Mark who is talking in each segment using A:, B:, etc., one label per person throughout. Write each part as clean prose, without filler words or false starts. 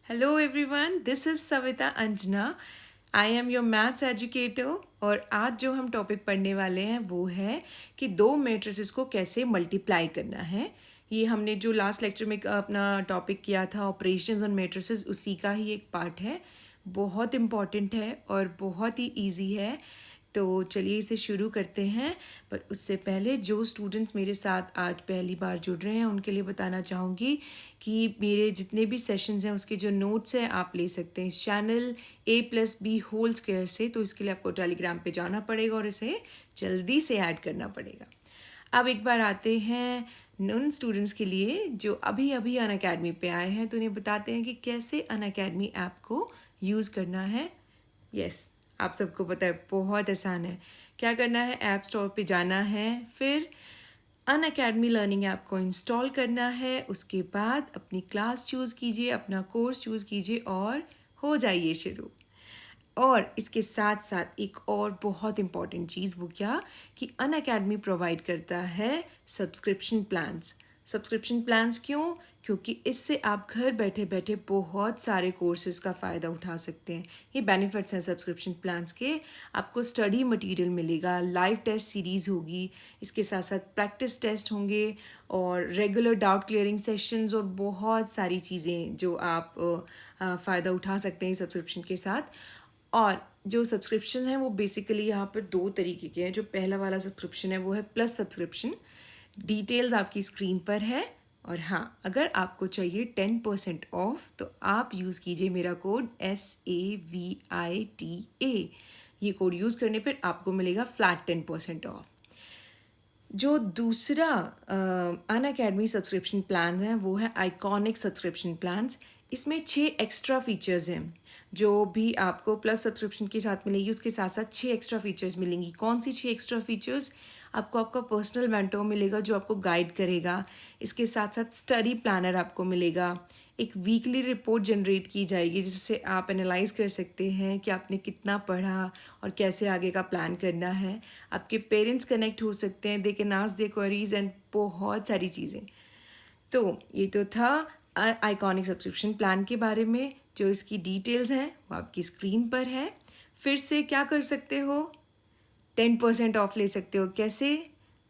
A: Hello everyone, this is Savita Anjana. I am your maths educator और आज जो हम टॉपिक पढ़ने वाले हैं वो है कि दो मैट्रिसेस को कैसे मल्टीप्लाई करना है। ये हमने जो लास्ट लेक्चर में अपना टॉपिक किया था ऑपरेशंस ऑन मैट्रिसेस, उसी का ही एक पार्ट है। बहुत इम्पॉर्टेंट है और बहुत ही इजी है। तो चलिए इसे शुरू करते हैं। पर उससे पहले जो स्टूडेंट्स मेरे साथ आज पहली बार जुड़ रहे हैं उनके लिए बताना चाहूँगी कि मेरे जितने भी सेशंस हैं उसके जो नोट्स हैं आप ले सकते हैं इस चैनल A+B होल स्क्वायर से। तो इसके लिए आपको टेलीग्राम पे जाना पड़ेगा और इसे जल्दी से ऐड करना पड़ेगा। अब एक बार आते हैं उन स्टूडेंट्स के लिए जो अभी अभी अनअकैडमी पे आए हैं, तो उन्हें बताते हैं कि कैसे अनअकैडमी ऐप को यूज़ करना है। यस, आप सबको पता है बहुत आसान है। क्या करना है, ऐप स्टोर पे जाना है, फिर अनअकैडमी लर्निंग ऐप को इंस्टॉल करना है। उसके बाद अपनी क्लास चूज़ कीजिए, अपना कोर्स चूज़ कीजिए और हो जाइए शुरू। और इसके साथ साथ एक और बहुत इम्पॉर्टेंट चीज़, वो क्या कि अनअकैडमी प्रोवाइड करता है सब्सक्रिप्शन प्लान्स। सब्सक्रिप्शन प्लान्स क्यों? क्योंकि इससे आप घर बैठे बैठे बहुत सारे कोर्सेज का फ़ायदा उठा सकते हैं। ये बेनिफिट्स हैं सब्सक्रिप्शन प्लान्स के। आपको स्टडी मटेरियल मिलेगा, लाइव टेस्ट सीरीज़ होगी, इसके साथ साथ प्रैक्टिस टेस्ट होंगे और रेगुलर डाउट क्लियरिंग सेशंस और बहुत सारी चीज़ें जो आप फ़ायदा उठा सकते हैं सब्सक्रिप्शन के साथ। और जो सब्सक्रिप्शन है वो बेसिकली यहाँ पर दो तरीके के हैं। जो पहला वाला सब्सक्रिप्शन है वो है प्लस सब्सक्रिप्शन। डिटेल्स आपकी स्क्रीन पर है। और हाँ, अगर आपको चाहिए 10% ऑफ तो आप यूज़ कीजिए मेरा कोड SAVITA। ये कोड यूज़ करने पर आपको मिलेगा फ्लैट 10% ऑफ। जो दूसरा अनअकैडमी सब्सक्रिप्शन प्लान है वो है आइकॉनिक सब्सक्रिप्शन प्लान्स। इसमें 6 एक्स्ट्रा फीचर्स हैं जो भी आपको प्लस सब्सक्रिप्शन के साथ मिलेगी। उसके साथ साथ 6 एक्स्ट्रा फीचर्स मिलेंगी। कौन सी 6 एक्स्ट्रा फीचर्स? आपको आपका पर्सनल मेंटर मिलेगा जो आपको गाइड करेगा। इसके साथ साथ स्टडी प्लानर आपको मिलेगा। एक वीकली रिपोर्ट जनरेट की जाएगी जिससे आप एनालाइज कर सकते हैं कि आपने कितना पढ़ा और कैसे आगे का प्लान करना है। आपके पेरेंट्स कनेक्ट हो सकते हैं, they can ask their queries and बहुत सारी चीज़ें। तो ये तो था आइकॉनिक सब्सक्रिप्शन प्लान के बारे में। जो इसकी डिटेल्स हैं वो आपकी स्क्रीन पर है। फिर से क्या कर सकते हो, 10% ऑफ ले सकते हो। कैसे?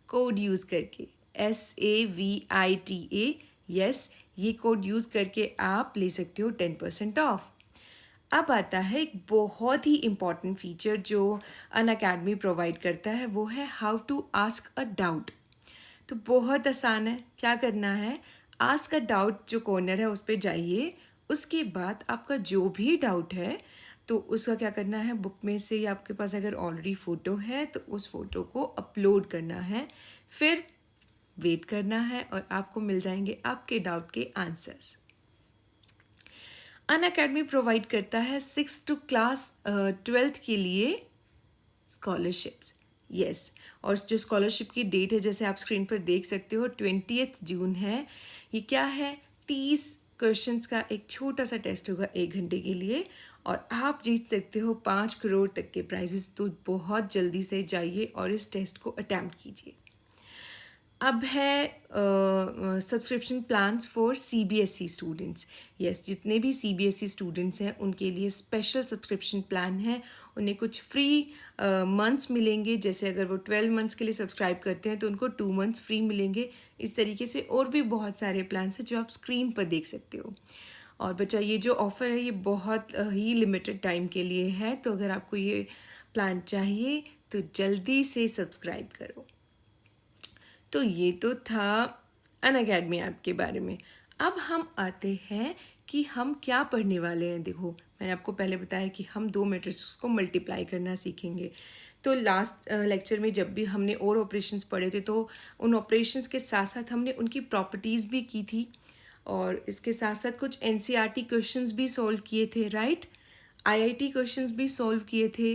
A: कोड यूज़ करके, SAVITA। यस, ये कोड यूज़ करके आप ले सकते हो 10% ऑफ। अब आता है एक बहुत ही इम्पॉर्टेंट फीचर जो अनअकैडमी प्रोवाइड करता है, वो है how to ask a doubt. तो बहुत आसान है। क्या करना है, आस्क अ डाउट जो कॉर्नर है उस पर जाइए। उसके बाद आपका जो भी डाउट है तो उसका क्या करना है, बुक में से या आपके पास अगर ऑलरेडी फ़ोटो है तो उस फोटो को अपलोड करना है। फिर वेट करना है और आपको मिल जाएंगे आपके डाउट के आंसर्स। अनअकैडमी प्रोवाइड करता है 6 टू क्लास 12th के लिए स्कॉलरशिप्स। यस, और जो स्कॉलरशिप की डेट है जैसे आप स्क्रीन पर देख सकते हो 20 जून है। ये क्या है, 30 क्वेश्चंस का एक छोटा सा टेस्ट होगा 1 घंटे के लिए और आप जीत सकते हो 5 करोड़ तक के प्राइजेस। तो बहुत जल्दी से जाइए और इस टेस्ट को अटैम्प्ट कीजिए। अब है subscription plans for CBSE students. Yes, जितने भी CBSE स्टूडेंट्स हैं उनके लिए स्पेशल सब्सक्रिप्शन प्लान है। उन्हें कुछ फ्री मंथ्स मिलेंगे। जैसे अगर वो 12 मंथ्स के लिए सब्सक्राइब करते हैं तो उनको 2 मंथ्स फ्री मिलेंगे। इस तरीके से और भी बहुत सारे प्लान्स हैं जो आप स्क्रीन पर देख सकते हो। और बच्चा, ये जो ऑफ़र है ये बहुत ही लिमिटेड टाइम के लिए है। तो अगर आपको ये प्लान चाहिए तो जल्दी से सब्सक्राइब करो। तो ये तो था अनअकैडमी ऐप के बारे में। अब हम आते हैं कि हम क्या पढ़ने वाले हैं। देखो, मैंने आपको पहले बताया कि हम दो मैट्रिसेस को मल्टीप्लाई करना सीखेंगे। तो लास्ट लेक्चर में जब भी हमने और ऑपरेशंस पढ़े थे तो उन ऑपरेशंस के साथ साथ हमने उनकी प्रॉपर्टीज़ भी की थी और इसके साथ साथ कुछ NCERT क्वेश्चंस भी सॉल्व किए थे, राइट। IIT क्वेश्चंस भी सॉल्व किए थे।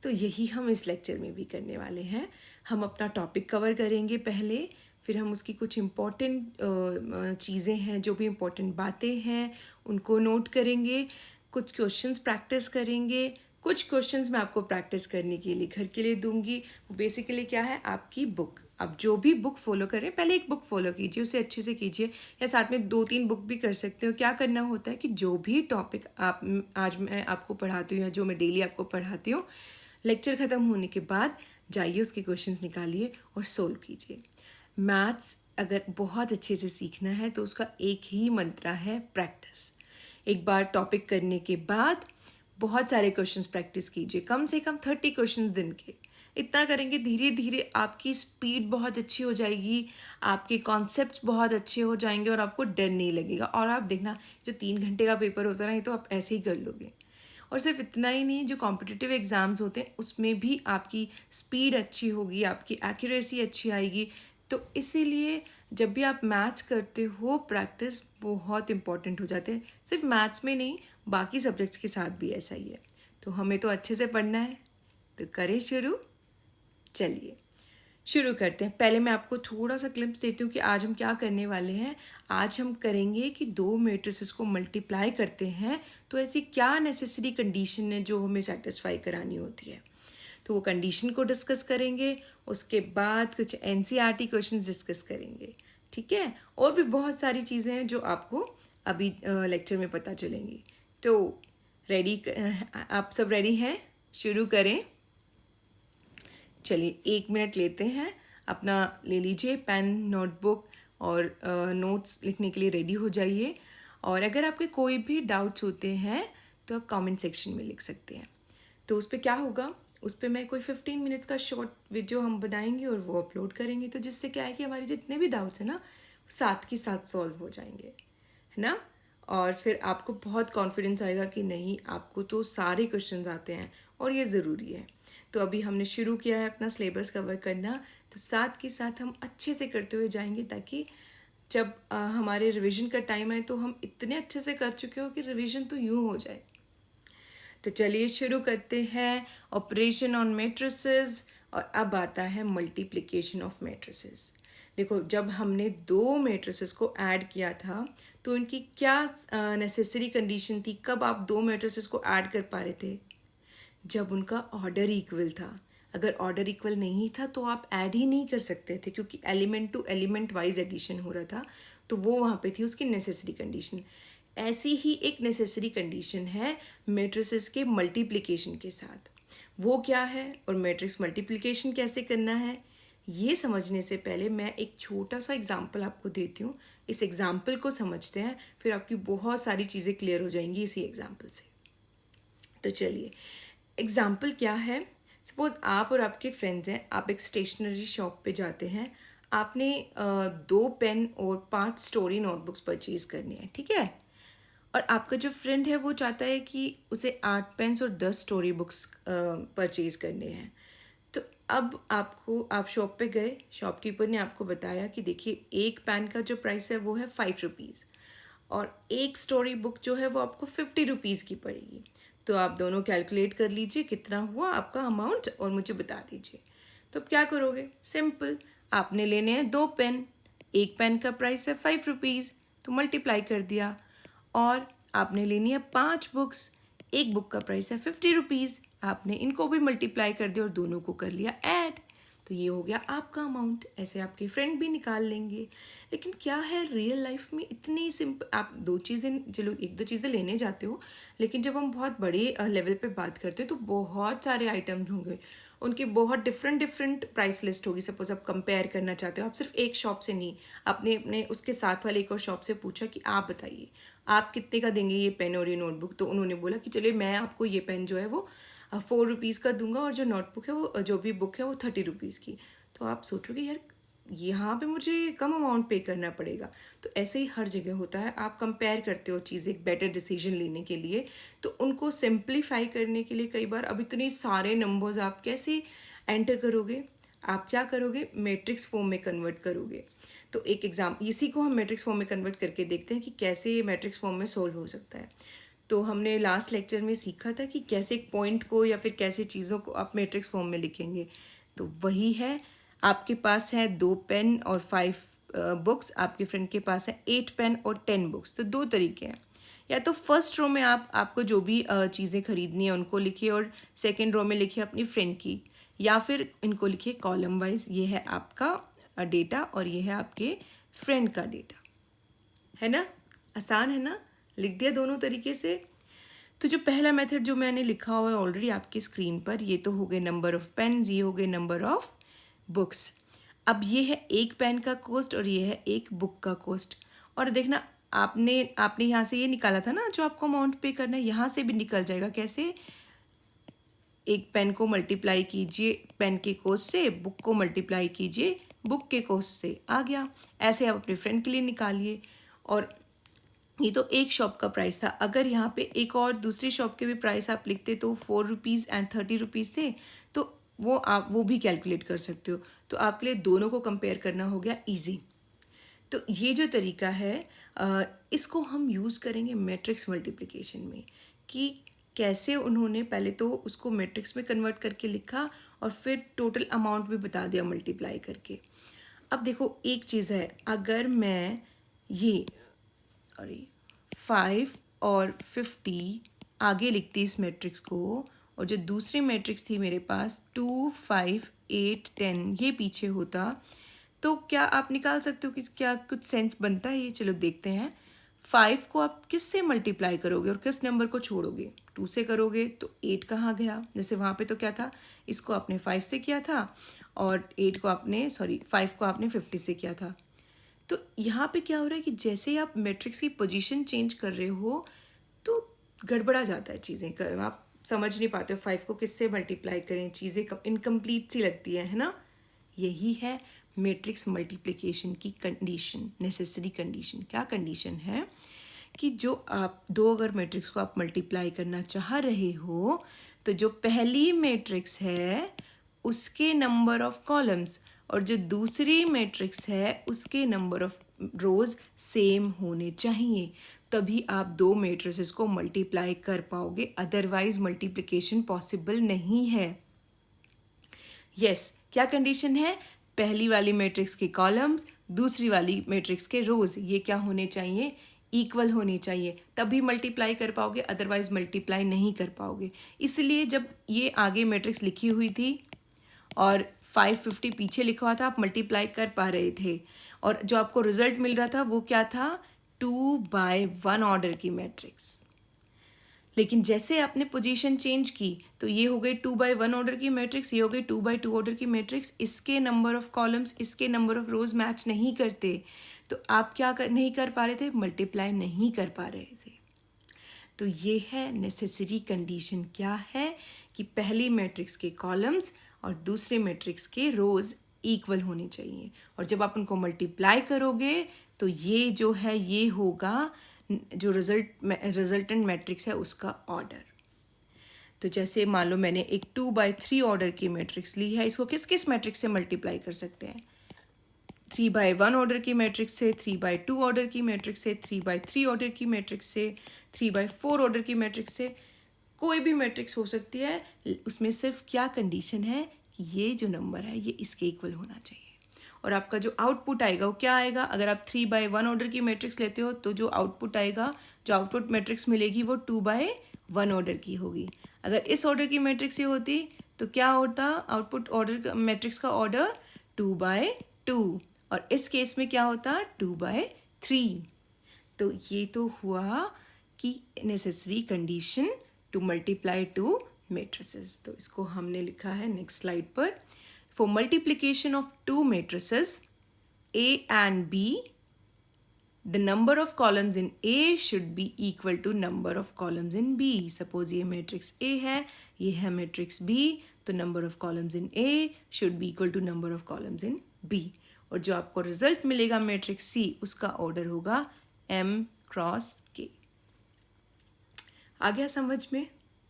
A: तो यही हम इस लेक्चर में भी करने वाले हैं। हम अपना टॉपिक कवर करेंगे पहले, फिर हम उसकी कुछ इम्पॉर्टेंट चीज़ें हैं, जो भी इम्पॉर्टेंट बातें हैं उनको नोट करेंगे, कुछ क्वेश्चंस प्रैक्टिस करेंगे, कुछ क्वेश्चंस मैं आपको प्रैक्टिस करने के लिए घर के लिए दूंगी। बेसिकली क्या है, आपकी बुक, आप जो भी बुक फॉलो करें पहले एक बुक फॉलो कीजिए, उसे अच्छे से कीजिए, या साथ में 2-3 बुक भी कर सकते हो। क्या करना होता है कि जो भी टॉपिक आप आज मैं आपको पढ़ाती हूँ या जो मैं डेली आपको पढ़ाती हूँ, लेक्चर ख़त्म होने के बाद जाइए उसके क्वेश्चंस निकालिए और सोल्व कीजिए। मैथ्स अगर बहुत अच्छे से सीखना है तो उसका एक ही मंत्र है, प्रैक्टिस। एक बार टॉपिक करने के बाद बहुत सारे क्वेश्चंस प्रैक्टिस कीजिए, कम से कम 30 क्वेश्चंस दिन के। इतना करेंगे धीरे धीरे आपकी स्पीड बहुत अच्छी हो जाएगी, आपके कॉन्सेप्ट्स बहुत अच्छे हो जाएंगे और आपको डर नहीं लगेगा। और आप देखना, जो 3 घंटे का पेपर होता है ना, ये तो आप ऐसे ही कर लोगे। और सिर्फ इतना ही नहीं, जो कॉम्पिटिटिव एग्ज़ाम्स होते हैं उसमें भी आपकी स्पीड अच्छी होगी, आपकी एक्यूरेसी अच्छी आएगी। तो इसीलिए जब भी आप मैथ्स करते हो, प्रैक्टिस बहुत इंपॉर्टेंट हो जाते हैं। सिर्फ मैथ्स में नहीं, बाकी सब्जेक्ट्स के साथ भी ऐसा ही है। तो हमें तो अच्छे से पढ़ना है, तो करें शुरू। चलिए शुरू करते हैं। पहले मैं आपको थोड़ा सा क्लिप्स देती हूँ कि आज हम क्या करने वाले हैं। आज हम करेंगे कि 2 मैट्रिसेस को मल्टीप्लाई करते हैं, तो ऐसी क्या नेसेसरी कंडीशन है जो हमें सेटिस्फाई करानी होती है, तो वो कंडीशन को डिस्कस करेंगे। उसके बाद कुछ एनसीईआरटी क्वेश्चंस डिस्कस करेंगे, ठीक है। और भी बहुत सारी चीज़ें हैं जो आपको अभी लेक्चर में पता चलेंगी। तो रेडी, आप सब रेडी हैं? शुरू करें। चलिए 1 मिनट लेते हैं, अपना ले लीजिए पेन, नोटबुक, और नोट्स लिखने के लिए रेडी हो जाइए। और अगर आपके कोई भी डाउट्स होते हैं तो आप कमेंट सेक्शन में लिख सकते हैं। तो उस पर क्या होगा, उस पर मैं कोई 15 मिनट्स का शॉर्ट वीडियो हम बनाएंगे और वो अपलोड करेंगे। तो जिससे क्या है कि हमारे जितने भी डाउट्स हैं ना, साथ के साथ सॉल्व हो जाएंगे, है ना। और फिर आपको बहुत कॉन्फिडेंस आएगा कि नहीं, आपको तो सारे क्वेश्चंस आते हैं और ये ज़रूरी है। तो अभी हमने शुरू किया है अपना सिलेबस कवर करना, तो साथ के साथ हम अच्छे से करते हुए जाएंगे, ताकि जब हमारे रिवीजन का टाइम आए तो हम इतने अच्छे से कर चुके हो कि रिवीजन तो यूँ हो जाए। तो चलिए शुरू करते हैं। ऑपरेशन ऑन मैट्रिसेस, और अब आता है मल्टीप्लिकेशन ऑफ मैट्रिसेस। देखो, जब हमने 2 मैट्रिसेस को ऐड किया था तो इनकी क्या नेसेसरी कंडीशन थी, कब आप 2 मैट्रिसेस को ऐड कर पा रहे थे? जब उनका ऑर्डर इक्वल था। अगर ऑर्डर इक्वल नहीं था तो आप ऐड ही नहीं कर सकते थे, क्योंकि element to element wise addition हो रहा था। तो वो वहाँ पे थी उसकी नेसेसरी कंडीशन। ऐसी ही एक नेसेसरी कंडीशन है मैट्रिसेस के मल्टीप्लिकेशन के साथ। वो क्या है और मैट्रिक्स मल्टीप्लिकेशन कैसे करना है, ये समझने से पहले मैं एक छोटा सा एग्जाम्पल आपको देती हूँ। इस एग्जाम्पल को समझते हैं, फिर आपकी बहुत सारी चीज़ें क्लियर हो जाएंगी इसी एग्जाम्पल से। तो चलिए, एग्जाम्पल क्या है। सपोज आप और आपके फ्रेंड्स हैं, आप एक स्टेशनरी शॉप पे जाते हैं, आपने 2 पेन और 5 स्टोरी नोटबुक्स परचेज करनी है, ठीक है। और आपका जो फ्रेंड है वो चाहता है कि उसे 8 पेन्स और 10 स्टोरी बुक्स परचेज करने हैं। तो अब आप शॉप पे गए, शॉपकीपर ने आपको बताया कि देखिए, एक पेन का जो प्राइस है वो है 5 रुपीज़, और एक स्टोरी बुक जो है वो आपको 50 रुपीज़ की पड़ेगी। तो आप दोनों कैलकुलेट कर लीजिए कितना हुआ आपका अमाउंट और मुझे बता दीजिए। तो अब क्या करोगे, सिंपल, आपने लेने हैं 2 पेन, एक पेन का प्राइस है 5 रुपीज़, तो मल्टीप्लाई कर दिया। और आपने लेनी है 5 बुक्स, एक बुक का प्राइस है 50 रुपीज़, आपने इनको भी मल्टीप्लाई कर दिया और दोनों को कर लिया ऐड। तो ये हो गया आपका अमाउंट। ऐसे आपके फ्रेंड भी निकाल लेंगे। लेकिन क्या है, रियल लाइफ में इतनी सिंपल, आप 2 चीज़ें, चलो 1-2 चीज़ें लेने जाते हो, लेकिन जब हम बहुत बड़े लेवल पे बात करते हैं तो बहुत सारे आइटम्स होंगे, उनकी बहुत डिफरेंट प्राइस लिस्ट होगी। सपोज आप कंपेयर करना चाहते हो, आप सिर्फ एक शॉप से नहीं, आपने अपने उसके साथ वाले एक और शॉप से पूछा कि आप बताइए आप कितने का देंगे ये पेन और ये नोटबुक। तो उन्होंने बोला कि चलिए मैं आपको ये पेन जो है वो 4 रुपीज़ का दूंगा, और जो नोटबुक है वो, जो भी बुक है वो 30 रुपीज़ की। तो आप सोचोगे यार, यहाँ पे मुझे कम अमाउंट पे करना पड़ेगा। तो ऐसे ही हर जगह होता है, आप कंपेयर करते हो चीज़ें एक बेटर डिसीजन लेने के लिए। तो उनको सिंप्लीफाई करने के लिए कई बार, अब इतने सारे नंबर्स आप कैसे एंटर करोगे, आप क्या करोगे, मैट्रिक्स फॉर्म में कन्वर्ट करोगे। तो एक इसी को हम मैट्रिक्स फॉर्म में कन्वर्ट करके देखते हैं कि कैसे ये मैट्रिक्स फॉर्म में सोल्व हो सकता है। तो हमने लास्ट लेक्चर में सीखा था कि कैसे एक पॉइंट को या फिर कैसे चीज़ों को आप मैट्रिक्स फॉर्म में लिखेंगे। तो वही है, आपके पास है 2 पेन और 5 बुक्स, आपके फ्रेंड के पास है 8 पेन और 10 बुक्स। तो 2 तरीके हैं, या तो फर्स्ट रो में आपको जो भी चीज़ें खरीदनी है उनको लिखिए और सेकेंड रो में लिखिए अपनी फ्रेंड की, या फिर इनको लिखिए कॉलम वाइज। ये है आपका डेटा और ये है आपके फ्रेंड का डेटा, है ना? आसान है ना? लिख दिया दोनों तरीके से। तो जो पहला मेथड जो मैंने लिखा हुआ है ऑलरेडी आपकी स्क्रीन पर, ये तो हो गए नंबर ऑफ पेन्स, ये हो गए नंबर ऑफ बुक्स। अब ये है एक पेन का कॉस्ट और ये है एक बुक का कॉस्ट। और देखना आपने यहाँ से ये निकाला था ना जो आपको अमाउंट पे करना है, यहाँ से भी निकल जाएगा। कैसे? एक पेन को मल्टीप्लाई कीजिए पेन के कॉस्ट से, बुक को मल्टीप्लाई कीजिए बुक के कॉस्ट से, आ गया। ऐसे आप अपने फ्रेंड के लिए निकालिए। और ये तो एक शॉप का प्राइस था। अगर यहाँ पे एक और दूसरी शॉप के भी प्राइस आप लिखते तो 4 रुपीज़ एंड 30 रुपीज़ थे, तो वो भी कैलकुलेट कर सकते हो। तो आपके लिए दोनों को कंपेयर करना हो गया ईजी। तो ये जो तरीका है इसको हम यूज़ करेंगे मैट्रिक्स मल्टीप्लिकेशन में, कि कैसे उन्होंने पहले तो उसको मैट्रिक्स में कन्वर्ट करके लिखा और फिर टोटल अमाउंट भी बता दिया मल्टीप्लाई करके। अब देखो एक चीज़ है, अगर मैं ये 5 और 50 आगे लिखती इस मैट्रिक्स को, और जो दूसरी मैट्रिक्स थी मेरे पास 2, 5, 8, 10 ये पीछे होता, तो क्या आप निकाल सकते हो कि क्या कुछ सेंस बनता है ये? चलो देखते हैं। 5 को आप किस से मल्टीप्लाई करोगे और किस नंबर को छोड़ोगे? 2 से करोगे तो 8 कहाँ गया? जैसे वहाँ पे तो क्या था, इसको आपने 5 से किया था और 5 को आपने 50 से किया था। तो यहाँ पे क्या हो रहा है कि जैसे ही आप मैट्रिक्स की पोजीशन चेंज कर रहे हो तो गड़बड़ा जाता है चीज़ें, आप समझ नहीं पाते हो 5 को किससे मल्टीप्लाई करें, चीज़ें इनकम्प्लीट सी लगती है ना? यही है मैट्रिक्स मल्टीप्लिकेशन की कंडीशन, नेसेसरी कंडीशन। क्या कंडीशन है कि जो आप दो अगर मैट्रिक्स को आप मल्टीप्लाई करना चाह रहे हो, तो जो पहली मैट्रिक्स है उसके नंबर ऑफ कॉलम्स और जो दूसरी मैट्रिक्स है उसके नंबर ऑफ रोज सेम होने चाहिए, तभी आप दो मैट्रिसेस को मल्टीप्लाई कर पाओगे, अदरवाइज मल्टीप्लिकेशन पॉसिबल नहीं है। यस, क्या कंडीशन है? पहली वाली मैट्रिक्स के कॉलम्स, दूसरी वाली मैट्रिक्स के रोज, ये क्या होने चाहिए? इक्वल होने चाहिए, तभी मल्टीप्लाई कर पाओगे, अदरवाइज मल्टीप्लाई नहीं कर पाओगे। इसलिए जब ये आगे मैट्रिक्स लिखी हुई थी और 550 पीछे लिखा हुआ था, आप मल्टीप्लाई कर पा रहे थे और जो आपको रिजल्ट मिल रहा था वो क्या था? 2/1 ऑर्डर की मैट्रिक्स। लेकिन जैसे आपने पोजीशन चेंज की तो ये हो गई 2/1 ऑर्डर की मैट्रिक्स, ये हो गई 2/2 ऑर्डर की मैट्रिक्स। इसके नंबर ऑफ कॉलम्स, इसके नंबर ऑफ रोज मैच नहीं करते, तो आप क्या नहीं कर पा रहे थे? मल्टीप्लाई नहीं कर पा रहे थे। तो ये है नेसेसरी कंडीशन। क्या है? कि पहली मैट्रिक्स के कॉलम्स और दूसरे मैट्रिक्स के रोज इक्वल होने चाहिए, और जब आप उनको मल्टीप्लाई करोगे तो ये जो है ये होगा जो रिजल्टेंट मैट्रिक्स है उसका ऑर्डर। तो जैसे मान लो मैंने एक 2/3 ऑर्डर की मैट्रिक्स ली है, इसको किस किस मैट्रिक्स से मल्टीप्लाई कर सकते हैं? 3/1 ऑर्डर की मैट्रिक्स से, 3/2 ऑर्डर की मैट्रिक्स से, 3/3 ऑर्डर की मैट्रिक्स से, 3/4 ऑर्डर की मैट्रिक्स से, कोई भी मैट्रिक्स हो सकती है। उसमें सिर्फ क्या कंडीशन है कि ये जो नंबर है ये इसके इक्वल होना चाहिए, और आपका जो आउटपुट आएगा वो क्या आएगा? अगर आप 3/1 ऑर्डर की मैट्रिक्स लेते हो तो जो आउटपुट आएगा, जो आउटपुट मैट्रिक्स मिलेगी वो 2/1 ऑर्डर की होगी। अगर इस ऑर्डर की मैट्रिक्स ये होती तो क्या होता? आउटपुट ऑर्डर मैट्रिक्स का ऑर्डर 2/2, और इस केस में क्या होता? 2/3। तो ये तो हुआ कि necessary condition to multiply two matrices. तो इसको हमने लिखा है नेक्स्ट स्लाइड पर। For multiplication of two matrices A and B, the number of columns in A should be equal to number of columns in B. Suppose ये matrix A है, ये है matrix B, तो number of columns in A should be equal to number of columns in B. और जो आपको result मिलेगा matrix C, उसका order होगा M cross K। आ गया समझ में?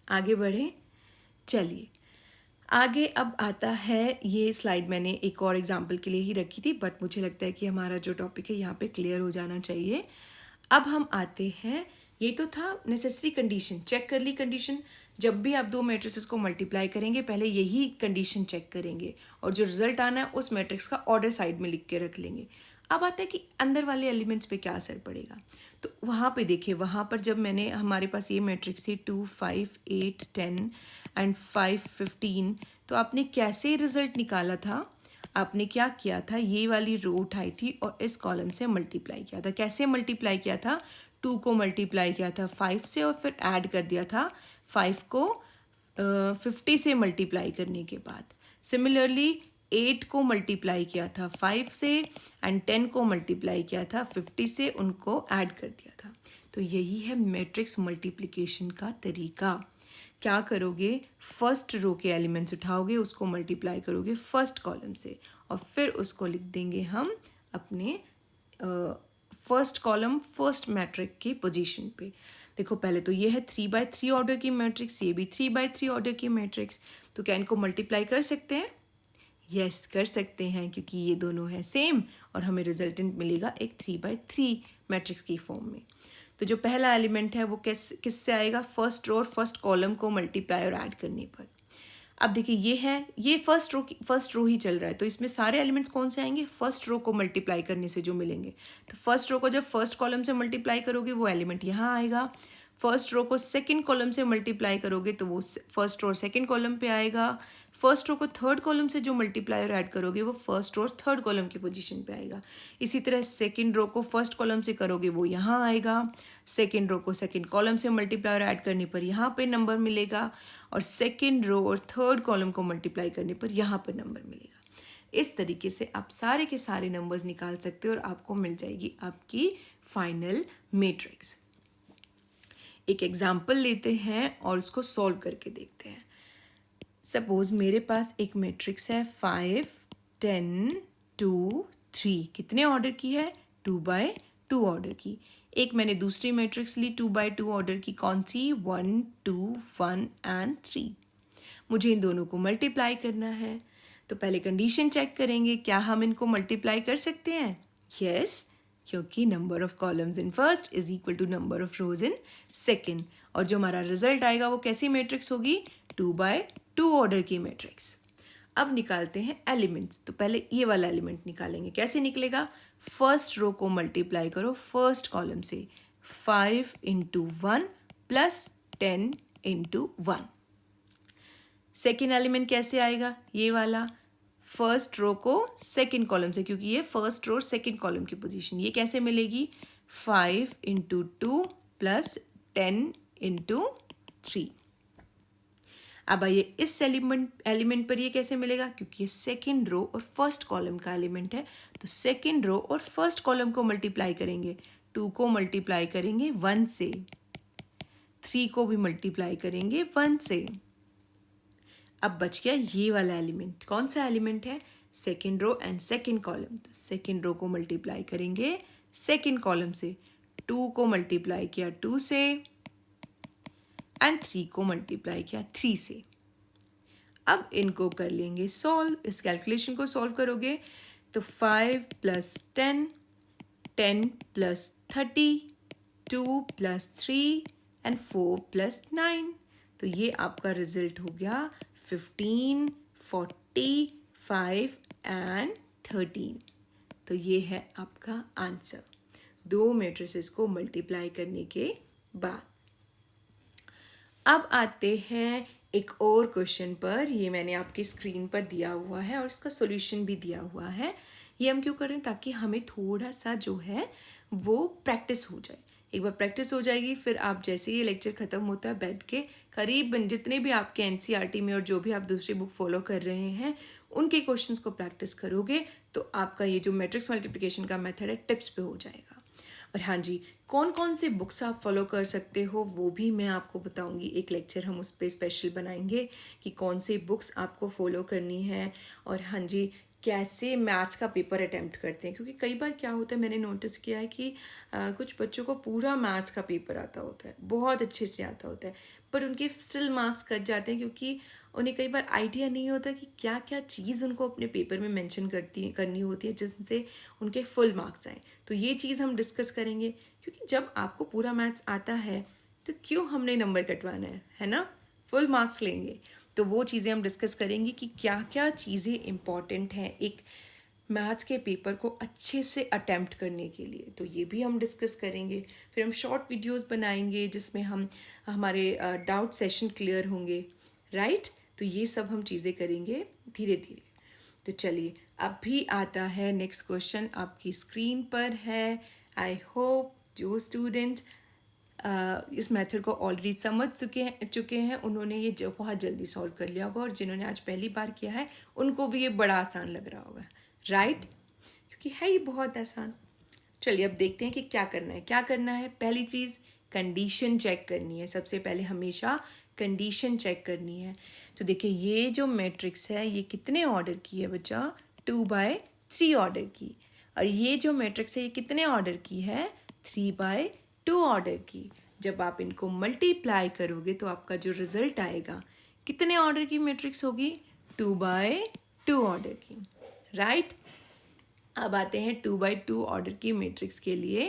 A: आगे बढ़े, चलिए आगे। अब आता है, ये स्लाइड मैंने एक और एग्जाम्पल के लिए ही रखी थी, बट मुझे लगता है कि हमारा जो टॉपिक है यहाँ पे क्लियर हो जाना चाहिए। अब हम आते हैं, ये तो था नेसेसरी कंडीशन, चेक कर ली कंडीशन। जब भी आप दो मैट्रिसेस को मल्टीप्लाई करेंगे पहले यही कंडीशन चेक करेंगे, और जो रिजल्ट आना है उस मैट्रिक्स का ऑर्डर साइड में लिख के रख लेंगे। अब आता है कि अंदर वाले एलिमेंट्स पे क्या असर पड़ेगा। तो वहाँ पे देखिए, वहाँ पर जब मैंने, हमारे पास ये मैट्रिक्स थी 2 5 8 10 एंड 5 15, तो आपने कैसे रिजल्ट निकाला था? आपने क्या किया था, ये वाली रो उठाई थी और इस कॉलम से मल्टीप्लाई किया था। कैसे मल्टीप्लाई किया था? 2 को मल्टीप्लाई किया था 5 से और फिर ऐड कर दिया था 5 को 50 से मल्टीप्लाई करने के बाद। सिमिलरली 8 को मल्टीप्लाई किया था 5 से एंड 10 को मल्टीप्लाई किया था 50 से, उनको ऐड कर दिया था। तो यही है मैट्रिक्स मल्टीप्लिकेशन का तरीका। क्या करोगे, फर्स्ट रो के एलिमेंट्स उठाओगे, उसको मल्टीप्लाई करोगे फर्स्ट कॉलम से और फिर उसको लिख देंगे हम अपने फर्स्ट कॉलम फर्स्ट मैट्रिक की पोजीशन पे। देखो पहले तो ये है 3x3 ऑर्डर की मैट्रिक्स, ये भी 3x3 ऑर्डर की मैट्रिक्स। तो क्या इनको मल्टीप्लाई कर सकते हैं? यस, कर सकते हैं, क्योंकि ये दोनों हैं सेम और हमें रिजल्टेंट मिलेगा एक 3x3 मैट्रिक्स की फॉर्म में। तो जो पहला एलिमेंट है वो किससे आएगा? फर्स्ट रो और फर्स्ट कॉलम को मल्टीप्लाई और ऐड करने पर। अब देखिए ये है, ये फर्स्ट रो ही चल रहा है, तो इसमें सारे एलिमेंट्स कौन से आएंगे? फर्स्ट रो को मल्टीप्लाई करने से जो मिलेंगे। तो फर्स्ट रो को जब फर्स्ट कॉलम से मल्टीप्लाई करोगे वो एलिमेंट यहाँ आएगा। फर्स्ट रो को सेकंड कॉलम से मल्टीप्लाई करोगे तो वो फर्स्ट रो और सेकंड कॉलम पे आएगा। फर्स्ट रो को थर्ड कॉलम से जो मल्टीप्लाई और ऐड करोगे वो फर्स्ट रो और थर्ड कॉलम की पोजीशन पे आएगा। इसी तरह सेकंड रो को फर्स्ट कॉलम से करोगे वो यहाँ आएगा। सेकंड रो को सेकंड कॉलम से मल्टीप्लाई और ऐड करने पर यहाँ पे नंबर मिलेगा और सेकंड रो और थर्ड कॉलम को मल्टीप्लाई करने पर यहाँ पर नंबर मिलेगा। इस तरीके से आप सारे के सारे नंबर्स निकाल सकते हो और आपको मिल जाएगी आपकी फाइनल मैट्रिक्स। एक एग्जाम्पल लेते हैं और उसको सॉल्व करके देखते हैं। सपोज मेरे पास एक मैट्रिक्स है 5 10 2 3। कितने ऑर्डर की है? 2x2 ऑर्डर की। एक मैंने दूसरी मैट्रिक्स ली 2x2 ऑर्डर की, कौन सी? 1 2 1 एंड 3। मुझे इन दोनों को मल्टीप्लाई करना है। तो पहले कंडीशन चेक करेंगे, क्या हम इनको मल्टीप्लाई कर सकते हैं? यस, क्योंकि number of columns in first is equal to number of rows in second. और जो हमारा रिजल्ट आएगा वो कैसी मैट्रिक्स होगी? 2x2 ऑर्डर की मैट्रिक्स। अब निकालते हैं एलिमेंट्स। तो पहले ये वाला एलिमेंट निकालेंगे। कैसे निकलेगा? फर्स्ट रो को मल्टीप्लाई करो फर्स्ट कॉलम से, 5 into 1 plus 10 into 1। Second element कैसे आएगा? ये वाला, फर्स्ट रो को सेकेंड कॉलम से, क्योंकि ये फर्स्ट रो और सेकेंड कॉलम की पोजीशन। ये कैसे मिलेगी? 5 इंटू 2 प्लस 10 इंटू 3। अब आइए इस एलिमेंट पर ये कैसे मिलेगा? क्योंकि ये सेकेंड रो और फर्स्ट कॉलम का एलिमेंट है, तो सेकेंड रो और फर्स्ट कॉलम को मल्टीप्लाई करेंगे। 2 को मल्टीप्लाई करेंगे 1 से, 3 को भी मल्टीप्लाई करेंगे 1 से। अब बच गया ये वाला एलिमेंट। कौन सा एलिमेंट है? Second row and second column. तो सेकेंड रो को मल्टीप्लाई करेंगे सेकेंड कॉलम से, 2 को मल्टीप्लाई किया 2 से एंड 3 को मल्टीप्लाई किया 3 से। अब इनको कर लेंगे सॉल्व। इस कैलकुलेशन को सॉल्व करोगे तो 5 plus 10, 10 plus 30, 2 plus 3 and 4 plus 9। तो ये आपका रिजल्ट हो गया 15, 40, 5 एंड 13। तो ये है आपका आंसर दो मैट्रिसेस को मल्टीप्लाई करने के बाद। अब आते हैं एक और क्वेश्चन पर। ये मैंने आपकी स्क्रीन पर दिया हुआ है और इसका सॉल्यूशन भी दिया हुआ है। ये हम क्यों कर रहे हैं? ताकि हमें थोड़ा सा जो है वो प्रैक्टिस हो जाए। एक बार प्रैक्टिस हो जाएगी फिर आप जैसे ही लेक्चर ख़त्म होता है बैठ के करीबन जितने भी आपके एनसीईआरटी में और जो भी आप दूसरी बुक फॉलो कर रहे हैं उनके क्वेश्चंस को प्रैक्टिस करोगे तो आपका ये जो मैट्रिक्स मल्टीप्लिकेशन का मेथड है टिप्स पे हो जाएगा। और हाँ जी, कौन कौन से बुक्स आप फॉलो कर सकते हो वो भी मैं आपको बताऊंगी। एक लेक्चर हम उस पर स्पेशल बनाएंगे कि कौन से बुक्स आपको फॉलो करनी है और हाँ जी कैसे मैथ्स का पेपर अटेम्प्ट करते हैं। क्योंकि कई बार क्या होता है, मैंने नोटिस किया है कि कुछ बच्चों को पूरा मैथ्स का पेपर आता होता है, बहुत अच्छे से आता होता है, पर उनके स्टिल मार्क्स कट जाते हैं क्योंकि उन्हें कई बार आइडिया नहीं होता कि क्या क्या चीज़ उनको अपने पेपर में मेंशन करनी होती है जिससे उनके फुल मार्क्स आएँ। तो ये चीज़ हम डिस्कस करेंगे क्योंकि जब आपको पूरा मैथ्स आता है तो क्यों हमने नंबर कटवाना है ना? फुल मार्क्स लेंगे। तो वो चीज़ें हम डिस्कस करेंगे कि क्या क्या चीज़ें इम्पॉर्टेंट हैं एक मैथ्स के पेपर को अच्छे से अटेम्प्ट करने के लिए। तो ये भी हम डिस्कस करेंगे। फिर हम शॉर्ट वीडियोस बनाएंगे जिसमें हम हमारे डाउट सेशन क्लियर होंगे, राइट। तो ये सब हम चीज़ें करेंगे धीरे धीरे। तो चलिए अभी आता है नेक्स्ट क्वेश्चन, आपकी स्क्रीन पर है। आई होप जो स्टूडेंट इस मेथड को ऑलरेडी समझ चुके हैं उन्होंने ये जो बहुत जल्दी सॉल्व कर लिया होगा, और जिन्होंने आज पहली बार किया है उनको भी ये बड़ा आसान लग रहा होगा, राइट, क्योंकि है ये बहुत आसान। चलिए अब देखते हैं कि क्या करना है। क्या करना है, पहली चीज़ कंडीशन चेक करनी है। सबसे पहले हमेशा कंडीशन चेक करनी है। तो देखिए ये जो मैट्रिक्स है ये कितने ऑर्डर की है बच्चा, 2/3 ऑर्डर की। और ये जो मैट्रिक्स है ये कितने ऑर्डर की है, 3/2 ऑर्डर की। जब आप इनको मल्टीप्लाई करोगे तो आपका जो रिजल्ट आएगा कितने ऑर्डर की मैट्रिक्स होगी, 2/2 ऑर्डर की, राइट। अब आते हैं 2/2 ऑर्डर की मैट्रिक्स के लिए